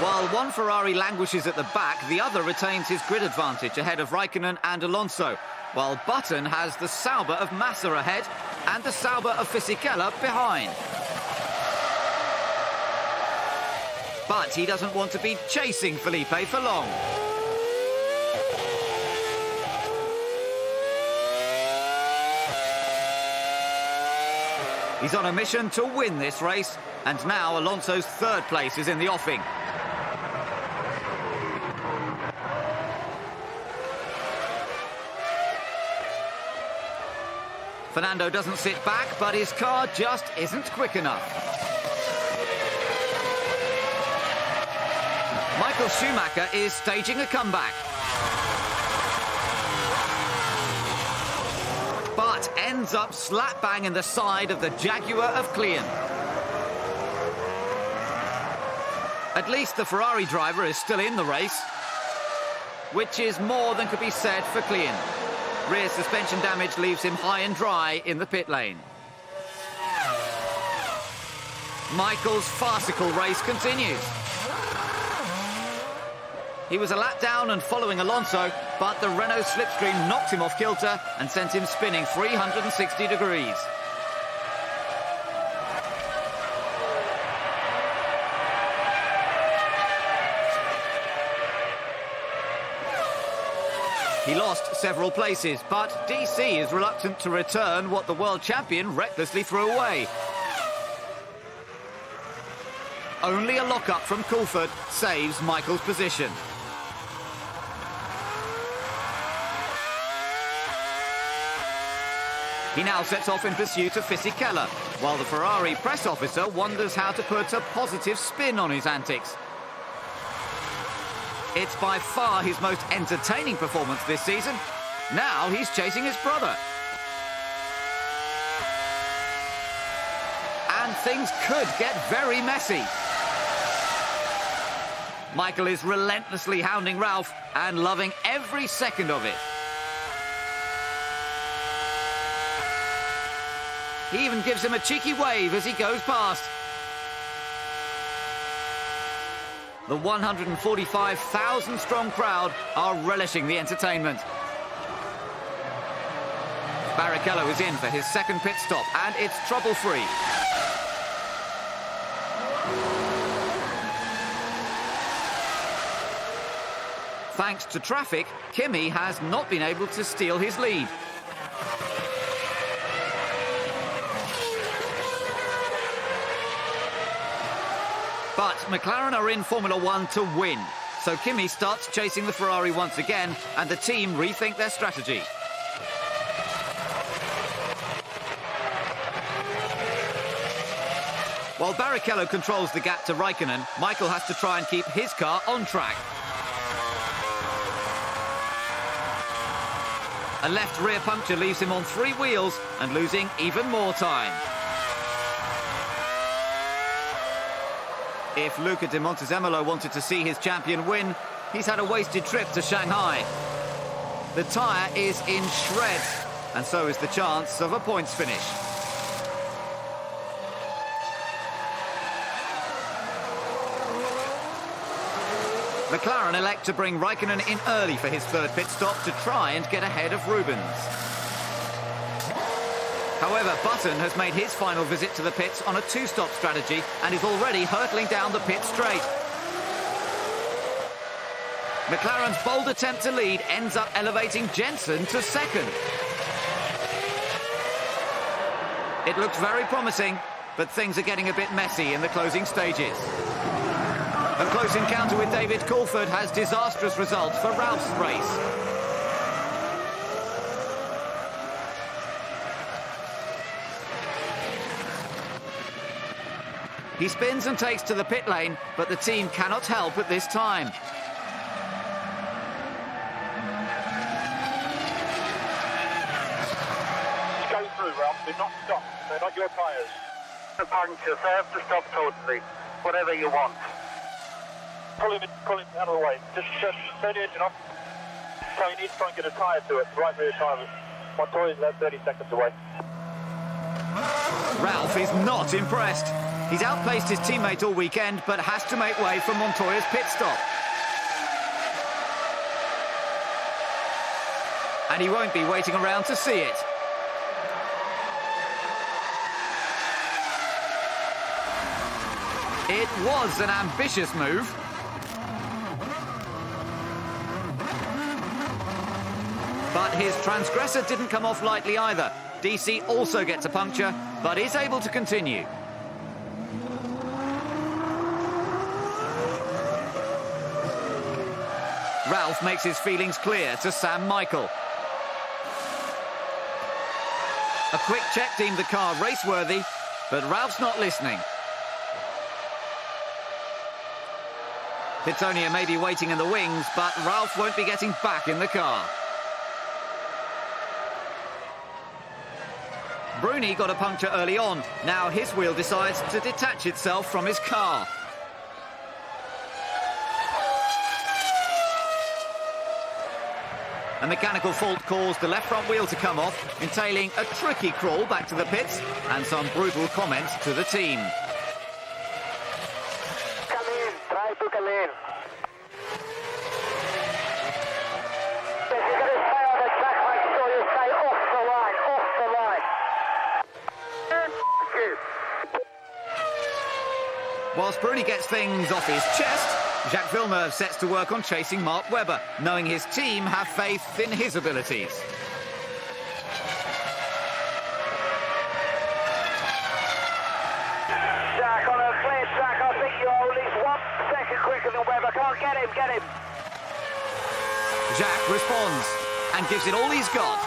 While one Ferrari languishes at the back, the other retains his grid advantage ahead of Raikkonen and Alonso, while Button has the Sauber of Massa ahead and the Sauber of Fisichella behind. But he doesn't want to be chasing Felipe for long. He's on a mission to win this race, and now Alonso's 3rd place is in the offing. Fernando doesn't sit back, but his car just isn't quick enough. Michael Schumacher is staging a comeback. But ends up slap bang in the side of the Jaguar of Klein. At least the Ferrari driver is still in the race, which is more than could be said for Klein. Rear suspension damage leaves him high and dry in the pit lane. Michael's farcical race continues. He was a lap down and following Alonso, but the Renault slipstream knocked him off kilter and sent him spinning 360 degrees. He lost several places, but DC is reluctant to return what the world champion recklessly threw away. Only a lock-up from Coulthard saves Michael's position. He now sets off in pursuit of Fisichella, while the Ferrari press officer wonders how to put a positive spin on his antics. It's by far his most entertaining performance this season. Now he's chasing his brother. And things could get very messy. Michael is relentlessly hounding Ralph and loving every second of it. He even gives him a cheeky wave as he goes past. The 145,000-strong crowd are relishing the entertainment. Barrichello is in for his 2nd pit stop, and it's trouble-free. Thanks to traffic, Kimi has not been able to steal his lead. But McLaren are in Formula One to win. So Kimi starts chasing the Ferrari once again, and the team rethink their strategy. While Barrichello controls the gap to Raikkonen, Michael has to try and keep his car on track. A left rear puncture leaves him on 3 wheels and losing even more time. If Luca Di Montezemolo wanted to see his champion win, he's had a wasted trip to Shanghai. The tyre is in shreds, and so is the chance of a points finish. McLaren elect to bring Raikkonen in early for his 3rd pit stop to try and get ahead of Rubens. However, Button has made his final visit to the pits on a 2-stop strategy and is already hurtling down the pit straight. McLaren's bold attempt to lead ends up elevating Jensen to 2nd. It looks very promising, but things are getting a bit messy in the closing stages. A close encounter with David Coulthard has disastrous results for Ralph's race. He spins and takes to the pit lane, but the team cannot help at this time. Go through, Ralph. Do not stop. They're not your tyres. The puncture. They have to stop totally. Whatever you want. Pull him out of the way. Just turn the engine off. So you need to try and get a tyre to it. Right rear tyre. Montoya's about 30 seconds away. Ralph is not impressed. He's outplaced his teammate all weekend, but has to make way for Montoya's pit stop. And he won't be waiting around to see it. It was an ambitious move. But his transgressor didn't come off lightly either. DC also gets a puncture, but is able to continue. Ralph makes his feelings clear to Sam Michael. A quick check deemed the car race-worthy, but Ralph's not listening. Pittonia may be waiting in the wings, but Ralph won't be getting back in the car. Bruni got a puncture early on. Now his wheel decides to detach itself from his car. A mechanical fault caused the left front wheel to come off, entailing a tricky crawl back to the pits and some brutal comments to the team. Come in. Try to come in. If you're going to stay on the track, make sure you stay off the line. Off the line. Whilst Bruni gets things off his chest, Jacques Villeneuve sets to work on chasing Mark Webber, knowing his team have faith in his abilities. Jacques, on a clear track, I think you're at least 1 second quicker than Webber. Come on, get him, get him. Jacques responds and gives it all he's got.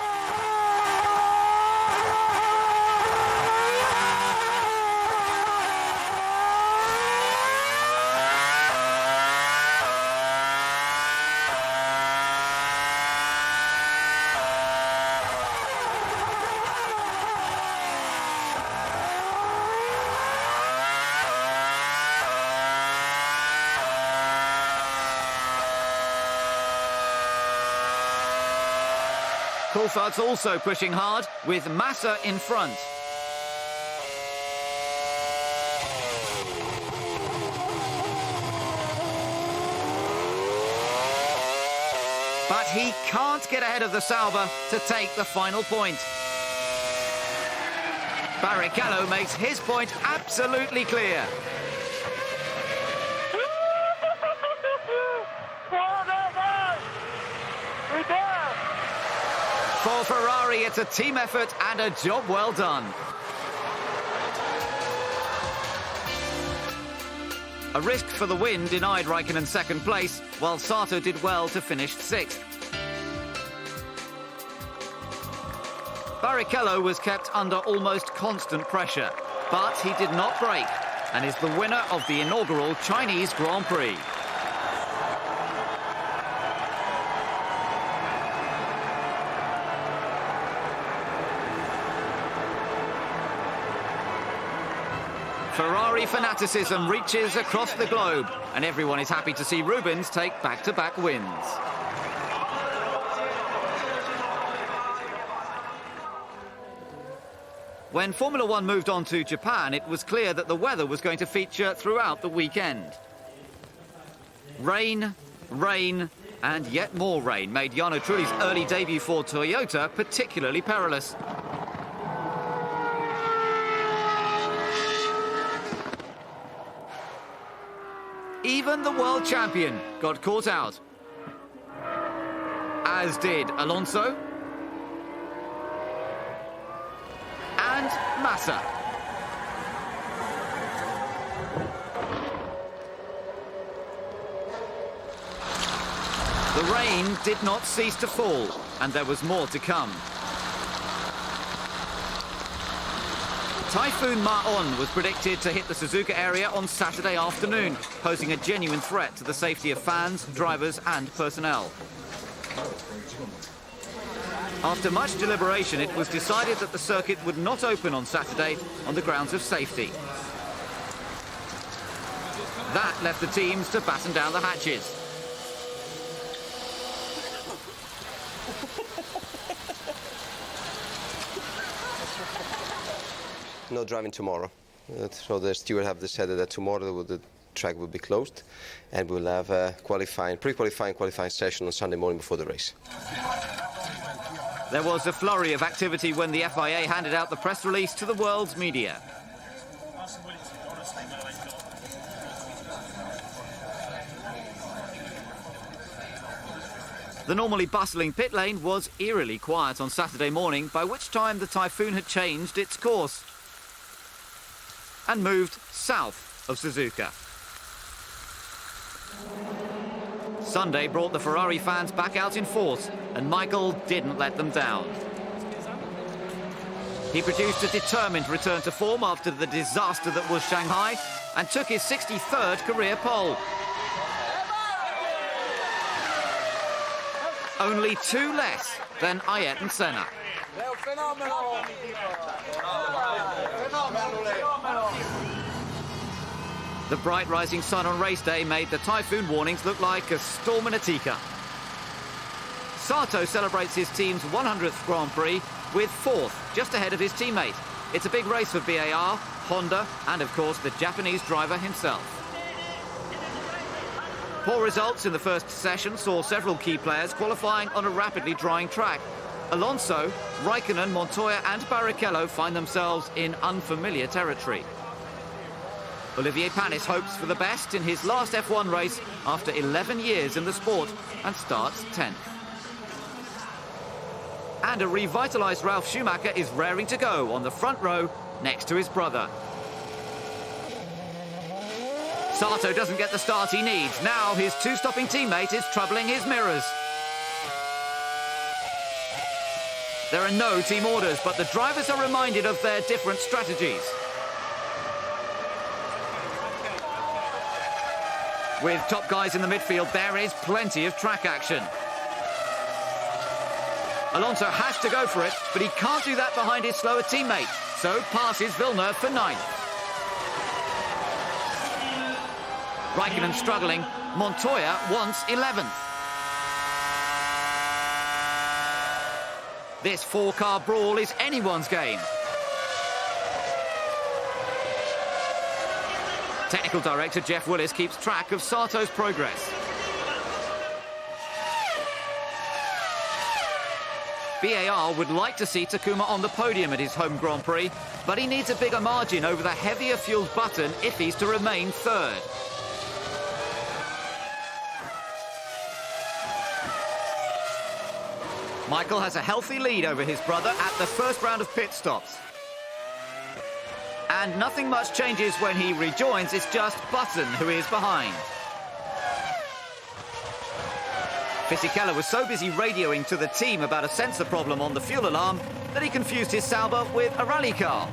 Coulthard's also pushing hard, with Massa in front. But he can't get ahead of the Sauber to take the final point. Barrichello makes his point absolutely clear. For Ferrari, it's a team effort and a job well done. A risk for the win denied Raikkonen second place, while Sato did well to finish sixth. Barrichello was kept under almost constant pressure, but he did not break and is the winner of the inaugural Chinese Grand Prix. Ferrari fanaticism reaches across the globe, and everyone is happy to see Rubens take back-to-back wins. When Formula One moved on to Japan, it was clear that the weather was going to feature throughout the weekend. Rain, rain, and yet more rain made Jarno Trulli's early debut for Toyota particularly perilous. Even the world champion got caught out, as did Alonso and Massa. The rain did not cease to fall, and there was more to come. Typhoon Ma-on was predicted to hit the Suzuka area on Saturday afternoon, posing a genuine threat to the safety of fans, drivers and personnel. After much deliberation, it was decided that the circuit would not open on Saturday on the grounds of safety. That left the teams to batten down the hatches. No driving tomorrow. So the steward have decided that tomorrow the track will be closed, and we'll have a pre-qualifying session on Sunday morning before the race. There was a flurry of activity when the FIA handed out the press release to the world's media. The normally bustling pit lane was eerily quiet on Saturday morning, by which time the typhoon had changed its course and moved south of Suzuka. Sunday brought the Ferrari fans back out in force, and Michael didn't let them down. He produced a determined return to form after the disaster that was Shanghai and took his 63rd career pole. Only 2 less than Ayrton Senna. The bright rising sun on race day made the typhoon warnings look like a storm in a teacup. Sato celebrates his team's 100th Grand Prix with 4th, just ahead of his teammate. It's a big race for BAR, Honda, and of course the Japanese driver himself. Poor results in the first session saw several key players qualifying on a rapidly drying track. Alonso, Raikkonen, Montoya and Barrichello find themselves in unfamiliar territory. Olivier Panis hopes for the best in his last F1 race after 11 years in the sport and starts 10th. And a revitalised Ralf Schumacher is raring to go on the front row next to his brother. Sato doesn't get the start he needs. Now his 2-stopping teammate is troubling his mirrors. There are no team orders, but the drivers are reminded of their different strategies. With top guys in the midfield, there is plenty of track action. Alonso has to go for it, but he can't do that behind his slower teammate, so passes Villeneuve for 9th. Raikkonen struggling, Montoya wants 11th. This 4-car brawl is anyone's game. Technical director Jeff Willis keeps track of Sato's progress. BAR would like to see Takuma on the podium at his home Grand Prix, but he needs a bigger margin over the heavier fueled Button if he's to remain 3rd. Michael has a healthy lead over his brother at the first round of pit stops. And nothing much changes when he rejoins, it's just Button who is behind. Fisichella was so busy radioing to the team about a sensor problem on the fuel alarm that he confused his Sauber with a rally car.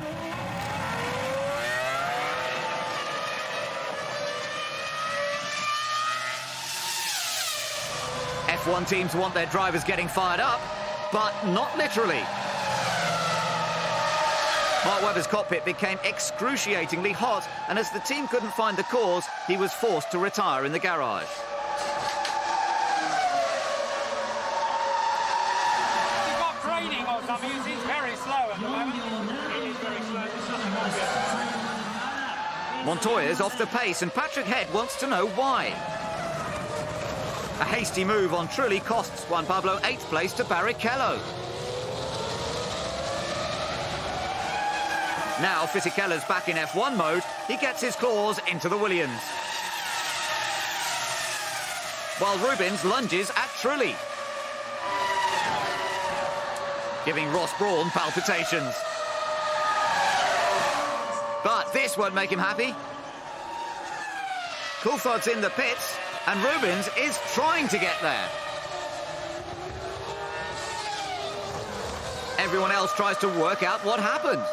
F1 teams want their drivers getting fired up, but not literally. Mark Webber's cockpit became excruciatingly hot, and as the team couldn't find the cause, he was forced to retire in the garage. He's got training or something. He's very slow at the moment. He is very slow. Montoya's off the pace, and Patrick Head wants to know why. A hasty move on Trulli costs Juan Pablo 8th place to Barrichello. Now Fisichella's back in F1 mode, he gets his claws into the Williams. While Rubens lunges at Trulli, giving Ross Brawn palpitations. this won't make him happy. Coulthard's in the pits, and Rubens is trying to get there. Everyone else tries to work out what happened.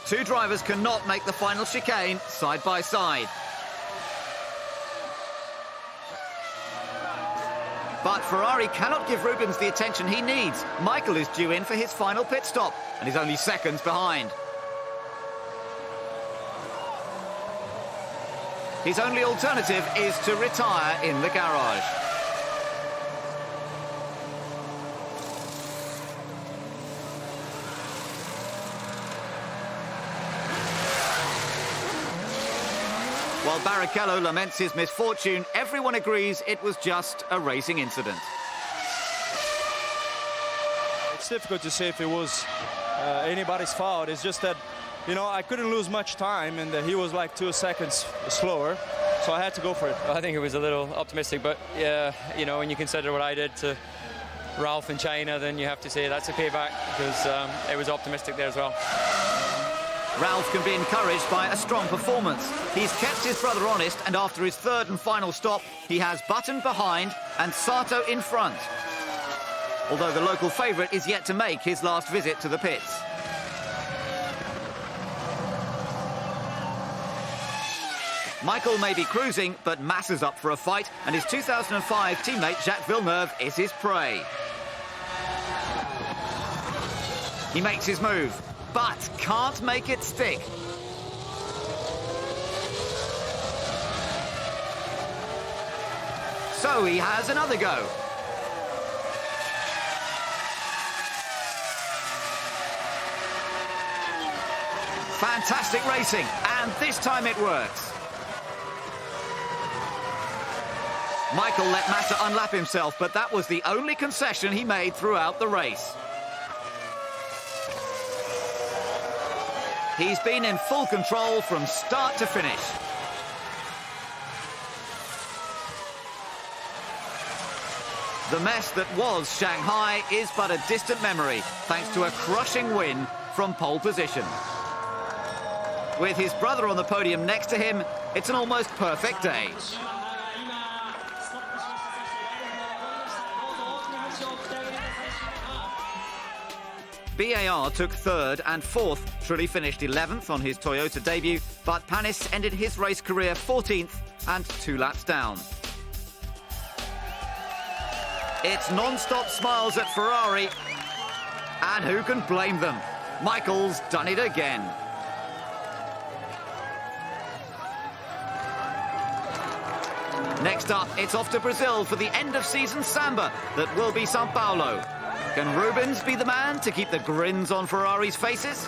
Two drivers cannot make the final chicane side by side. But Ferrari cannot give Rubens the attention he needs. Michael is due in for his final pit stop, and is only seconds behind. His only alternative is to retire in the garage. While Barrichello laments his misfortune, everyone agrees it was just a racing incident. It's difficult to say if it was anybody's fault. It's just that, you know, I couldn't lose much time, and he was like 2 seconds slower, so I had to go for it. I think it was a little optimistic, but yeah, you know, when you consider what I did to Ralph in China, then you have to say that's a payback, because it was optimistic there as well. Ralph can be encouraged by a strong performance. He's kept his brother honest, and after his third and final stop, he has Button behind and Sato in front. Although the local favourite is yet to make his last visit to the pits. Michael may be cruising, but Massa's up for a fight, and his 2005 teammate Jacques Villeneuve is his prey. He makes his move, but can't make it stick. So he has another go. Fantastic racing, and this time it works. Michael let Massa unlap himself, but that was the only concession he made throughout the race. He's been in full control from start to finish. The mess that was Shanghai is but a distant memory, thanks to a crushing win from pole position. With his brother on the podium next to him, it's an almost perfect day. BAR took third and fourth. Trulli finished 11th on his Toyota debut, but Panis ended his race career 14th and 2 laps down. It's non-stop smiles at Ferrari, and who can blame them? Michael's done it again. Next up, it's off to Brazil for the end-of-season samba that will be São Paulo. Can Rubens be the man to keep the grins on Ferrari's faces?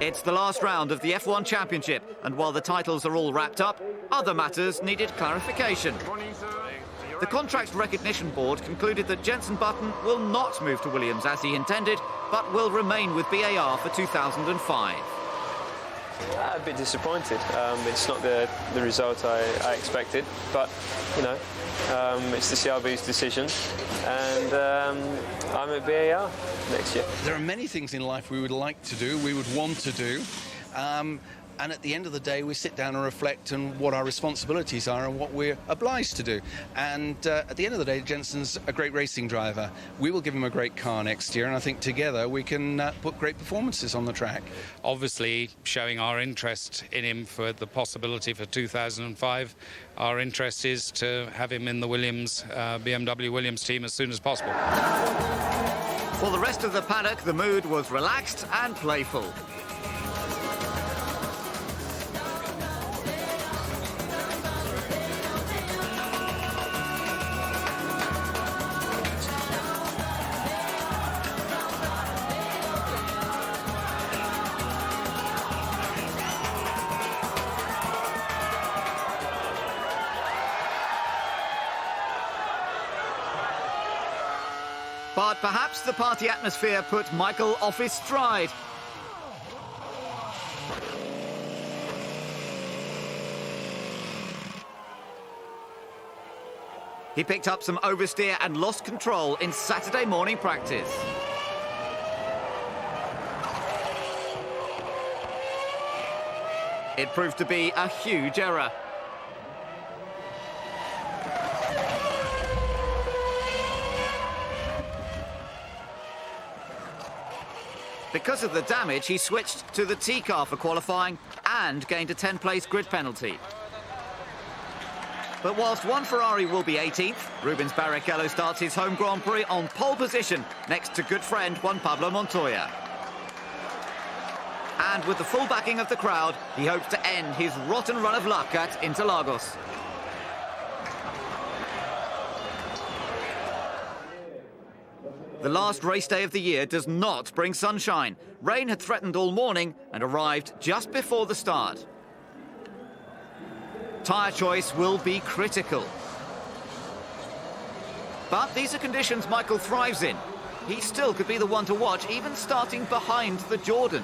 It's the last round of the F1 Championship, and while the titles are all wrapped up, other matters needed clarification. The Contracts Recognition Board concluded that Jenson Button will not move to Williams as he intended, but will remain with BAR for 2005. A bit disappointed. It's not the result I expected, but you know, it's the CRB's decision, and I'm at BAR next year. There are many things in life we would like to do, we would want to do, and at the end of the day we sit down and reflect on what our responsibilities are and what we're obliged to do. And at the end of the day, Jenson's a great racing driver. We will give him a great car next year, and I think together we can put great performances on the track. Obviously, showing our interest in him for the possibility for 2005. Our interest is to have him in the Williams, BMW Williams team as soon as possible. For the rest of the paddock, the mood was relaxed and playful. But perhaps the party atmosphere put Michael off his stride. He picked up some oversteer and lost control in Saturday morning practice. It proved to be a huge error. Because of the damage, he switched to the T car for qualifying and gained a 10-place grid penalty. But whilst one Ferrari will be 18th, Rubens Barrichello starts his home Grand Prix on pole position next to good friend Juan Pablo Montoya. And with the full backing of the crowd, he hopes to end his rotten run of luck at Interlagos. The last race day of the year does not bring sunshine. Rain had threatened all morning and arrived just before the start. Tyre choice will be critical. But these are conditions Michael thrives in. He still could be the one to watch, even starting behind the Jordan.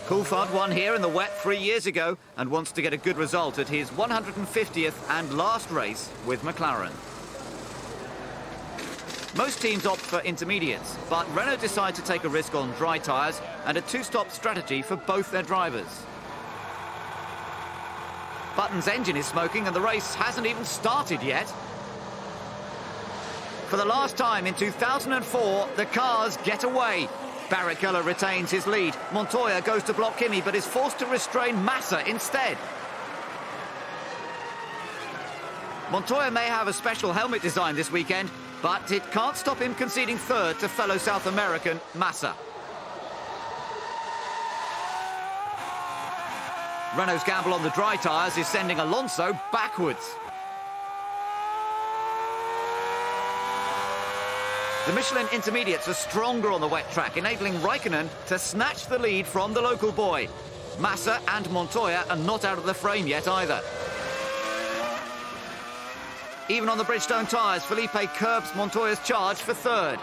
Coulthard won here in the wet 3 years ago and wants to get a good result at his 150th and last race with McLaren. Most teams opt for intermediates, but Renault decide to take a risk on dry tyres and a two-stop strategy for both their drivers. Button's engine is smoking and the race hasn't even started yet. For the last time in 2004, the cars get away. Barrichello retains his lead. Montoya goes to block Kimi, but is forced to restrain Massa instead. Montoya may have a special helmet design this weekend, but it can't stop him conceding third to fellow South American Massa. Renault's gamble on the dry tyres is sending Alonso backwards. The Michelin intermediates are stronger on the wet track, enabling Raikkonen to snatch the lead from the local boy. Massa and Montoya are not out of the frame yet either. Even on the Bridgestone tyres, Felipe curbs Montoya's charge for third.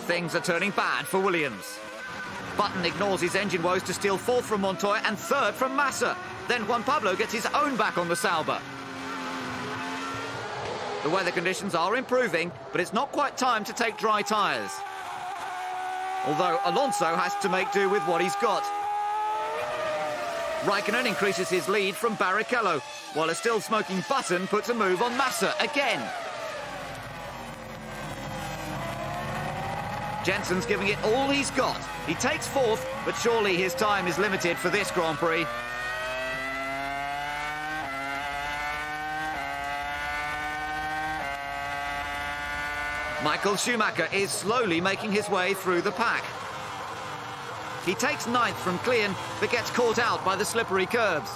Things are turning bad for Williams. Button ignores his engine woes to steal fourth from Montoya and third from Massa. Then Juan Pablo gets his own back on the Sauber. The weather conditions are improving, but it's not quite time to take dry tyres. Although Alonso has to make do with what he's got. Raikkonen increases his lead from Barrichello, while a still smoking Button puts a move on Massa again. Jensen's giving it all he's got. He takes fourth, but surely his time is limited for this Grand Prix. Michael Schumacher is slowly making his way through the pack. He takes ninth from Klein, but gets caught out by the slippery curbs.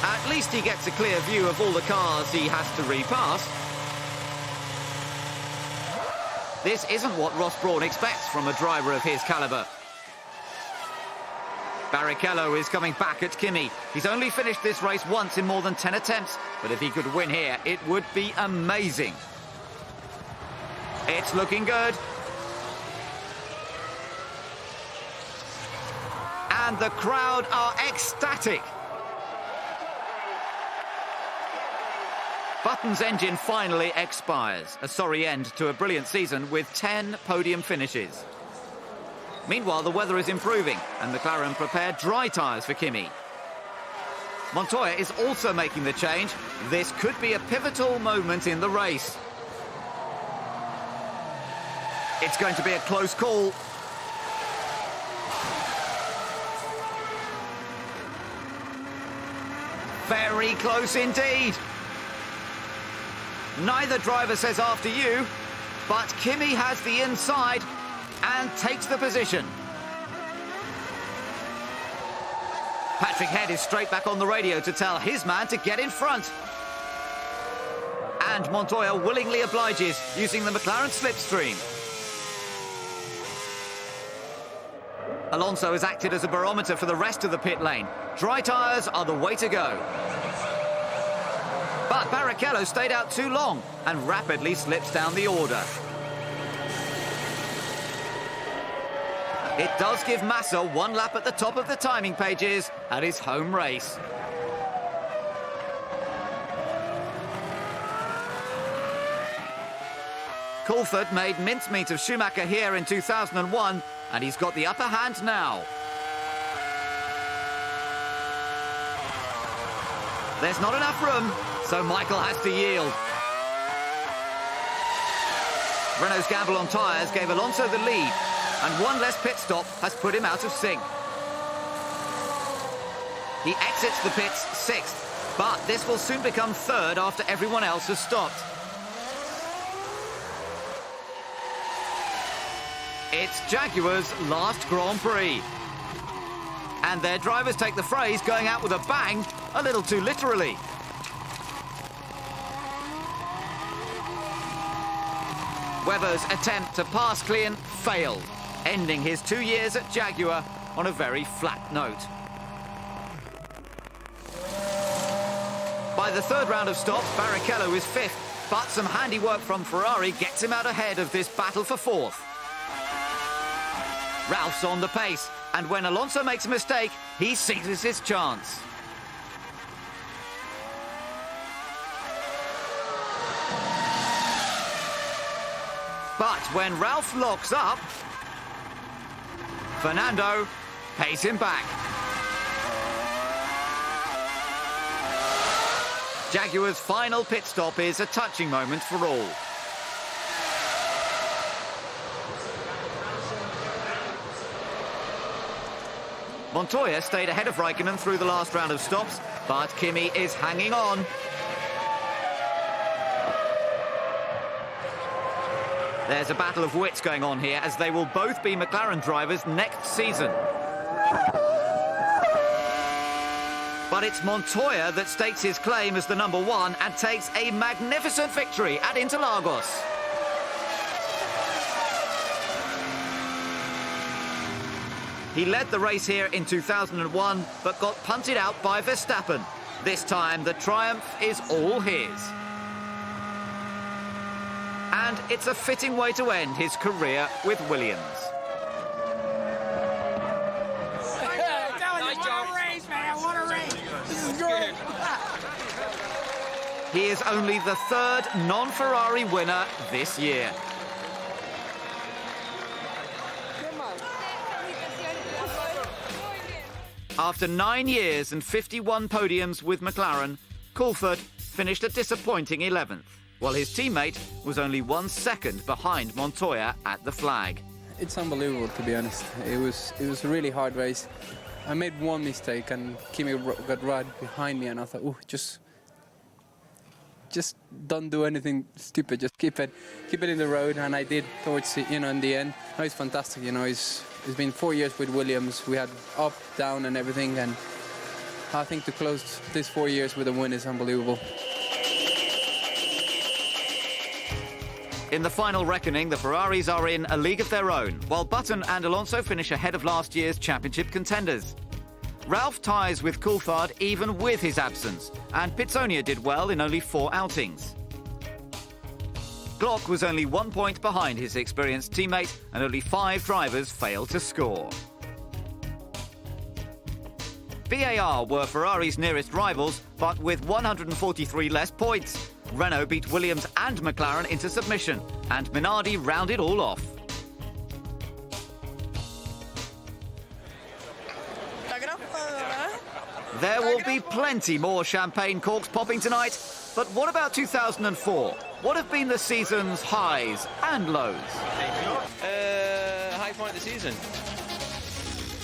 At least he gets a clear view of all the cars he has to repass. This isn't what Ross Brawn expects from a driver of his calibre. Barrichello is coming back at Kimi. He's only finished this race once in more than 10 attempts, but if he could win here, it would be amazing. It's looking good. And the crowd are ecstatic. Button's engine finally expires. A sorry end to a brilliant season with 10 podium finishes. Meanwhile, the weather is improving and McLaren prepared dry tyres for Kimi. Montoya is also making the change. This could be a pivotal moment in the race. It's going to be a close call. Very close indeed. Neither driver says after you, but Kimi has the inside and takes the position. Patrick Head is straight back on the radio to tell his man to get in front. And Montoya willingly obliges, using the McLaren slipstream. Alonso has acted as a barometer for the rest of the pit lane. Dry tyres are the way to go. But Barrichello stayed out too long and rapidly slips down the order. It does give Massa one lap at the top of the timing pages at his home race. Coulthard made mincemeat of Schumacher here in 2001, and he's got the upper hand now. There's not enough room, so Michael has to yield. Renault's gamble on tyres gave Alonso the lead, and one less pit stop has put him out of sync. He exits the pits 6th, but this will soon become 3rd after everyone else has stopped. It's Jaguar's last Grand Prix. And their drivers take the phrase going out with a bang a little too literally. Webber's attempt to pass Klein failed, ending his 2 years at Jaguar on a very flat note. By the 3rd round of stops, Barrichello is 5th, but some handiwork from Ferrari gets him out ahead of this battle for 4th. Ralph's on the pace, and when Alonso makes a mistake, he seizes his chance. But when Ralph locks up, Fernando pays him back. Jaguar's final pit stop is a touching moment for all. Montoya stayed ahead of Raikkonen through the last round of stops, but Kimi is hanging on. There's a battle of wits going on here, as they will both be McLaren drivers next season. But it's Montoya that stakes his claim as the #1 and takes a magnificent victory at Interlagos. He led the race here in 2001, but got punted out by Verstappen. This time, the triumph is all his. And it's a fitting way to end his career with Williams. He is only the 3rd non-Ferrari winner this year. After 9 years and 51 podiums with McLaren, Coulthard finished a disappointing 11th, while his teammate was only 1 second behind Montoya at the flag. It's unbelievable, to be honest. It was a really hard race. I made one mistake and Kimi got right behind me, and I thought, oh, just don't do anything stupid. Just keep it in the road, and I did towards the, in the end. No, it's fantastic. It's been 4 years with Williams. We had up, down, and everything, and I think to close these 4 years with a win is unbelievable. In the final reckoning, the Ferraris are in a league of their own, while Button and Alonso finish ahead of last year's championship contenders. Ralph ties with Coulthard even with his absence, and Pitsonia did well in only 4 outings. Glock was only 1 point behind his experienced teammate, and only 5 drivers failed to score. VAR were Ferrari's nearest rivals, but with 143 less points. Renault beat Williams and McLaren into submission, and Minardi rounded all off. There will be plenty more champagne corks popping tonight, but what about 2004? What have been the season's highs and lows? High point of the season?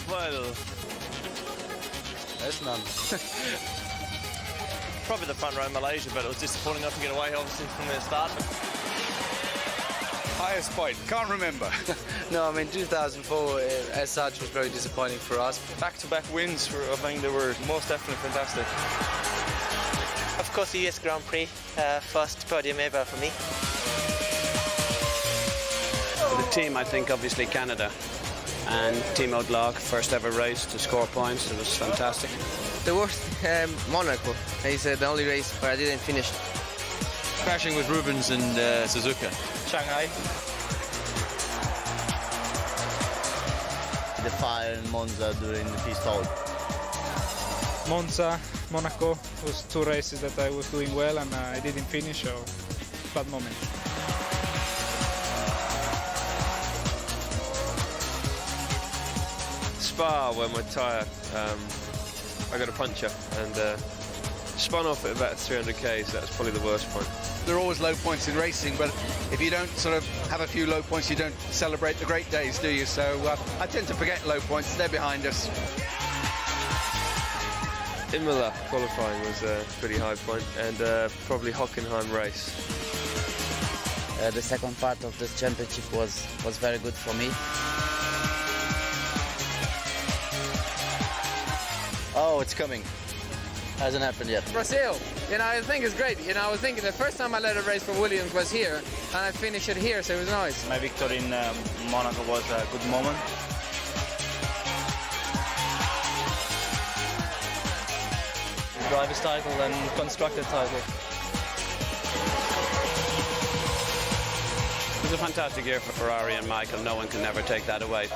Well, there's none. Probably the front row in Malaysia, but it was disappointing not to get away, obviously, from the start. Highest point, can't remember. No, I mean 2004 as such was very disappointing for us. Back-to-back wins, I think they were most definitely fantastic. Of course, the US Grand Prix, first podium ever for me. For the team, I think obviously Canada and Team O'Dlough, first ever race to score points. It was fantastic. The worst, Monaco. It's the only race where I didn't finish. Crashing with Rubens and Suzuka. Shanghai. the fire in Monza during the pit stop. Monza, Monaco was 2 races that I was doing well and I didn't finish, so bad moment. Spa, where my tyre, I got a puncture and spun off at about 300k, so that's probably the worst point. There are always low points in racing, but if you don't sort of have a few low points, you don't celebrate the great days, do you? So I tend to forget low points. They're behind us. Imola qualifying was a pretty high point, and probably Hockenheim race. The second part of this championship was very good for me. Oh, it's coming. Hasn't happened yet. Brazil, I think it's great. I was thinking the first time I led a race for Williams was here, and I finished it here, so it was nice. My victory in Monaco was a good moment. Driver's title and constructor title. It was a fantastic year for Ferrari and Michael. No one can ever take that away.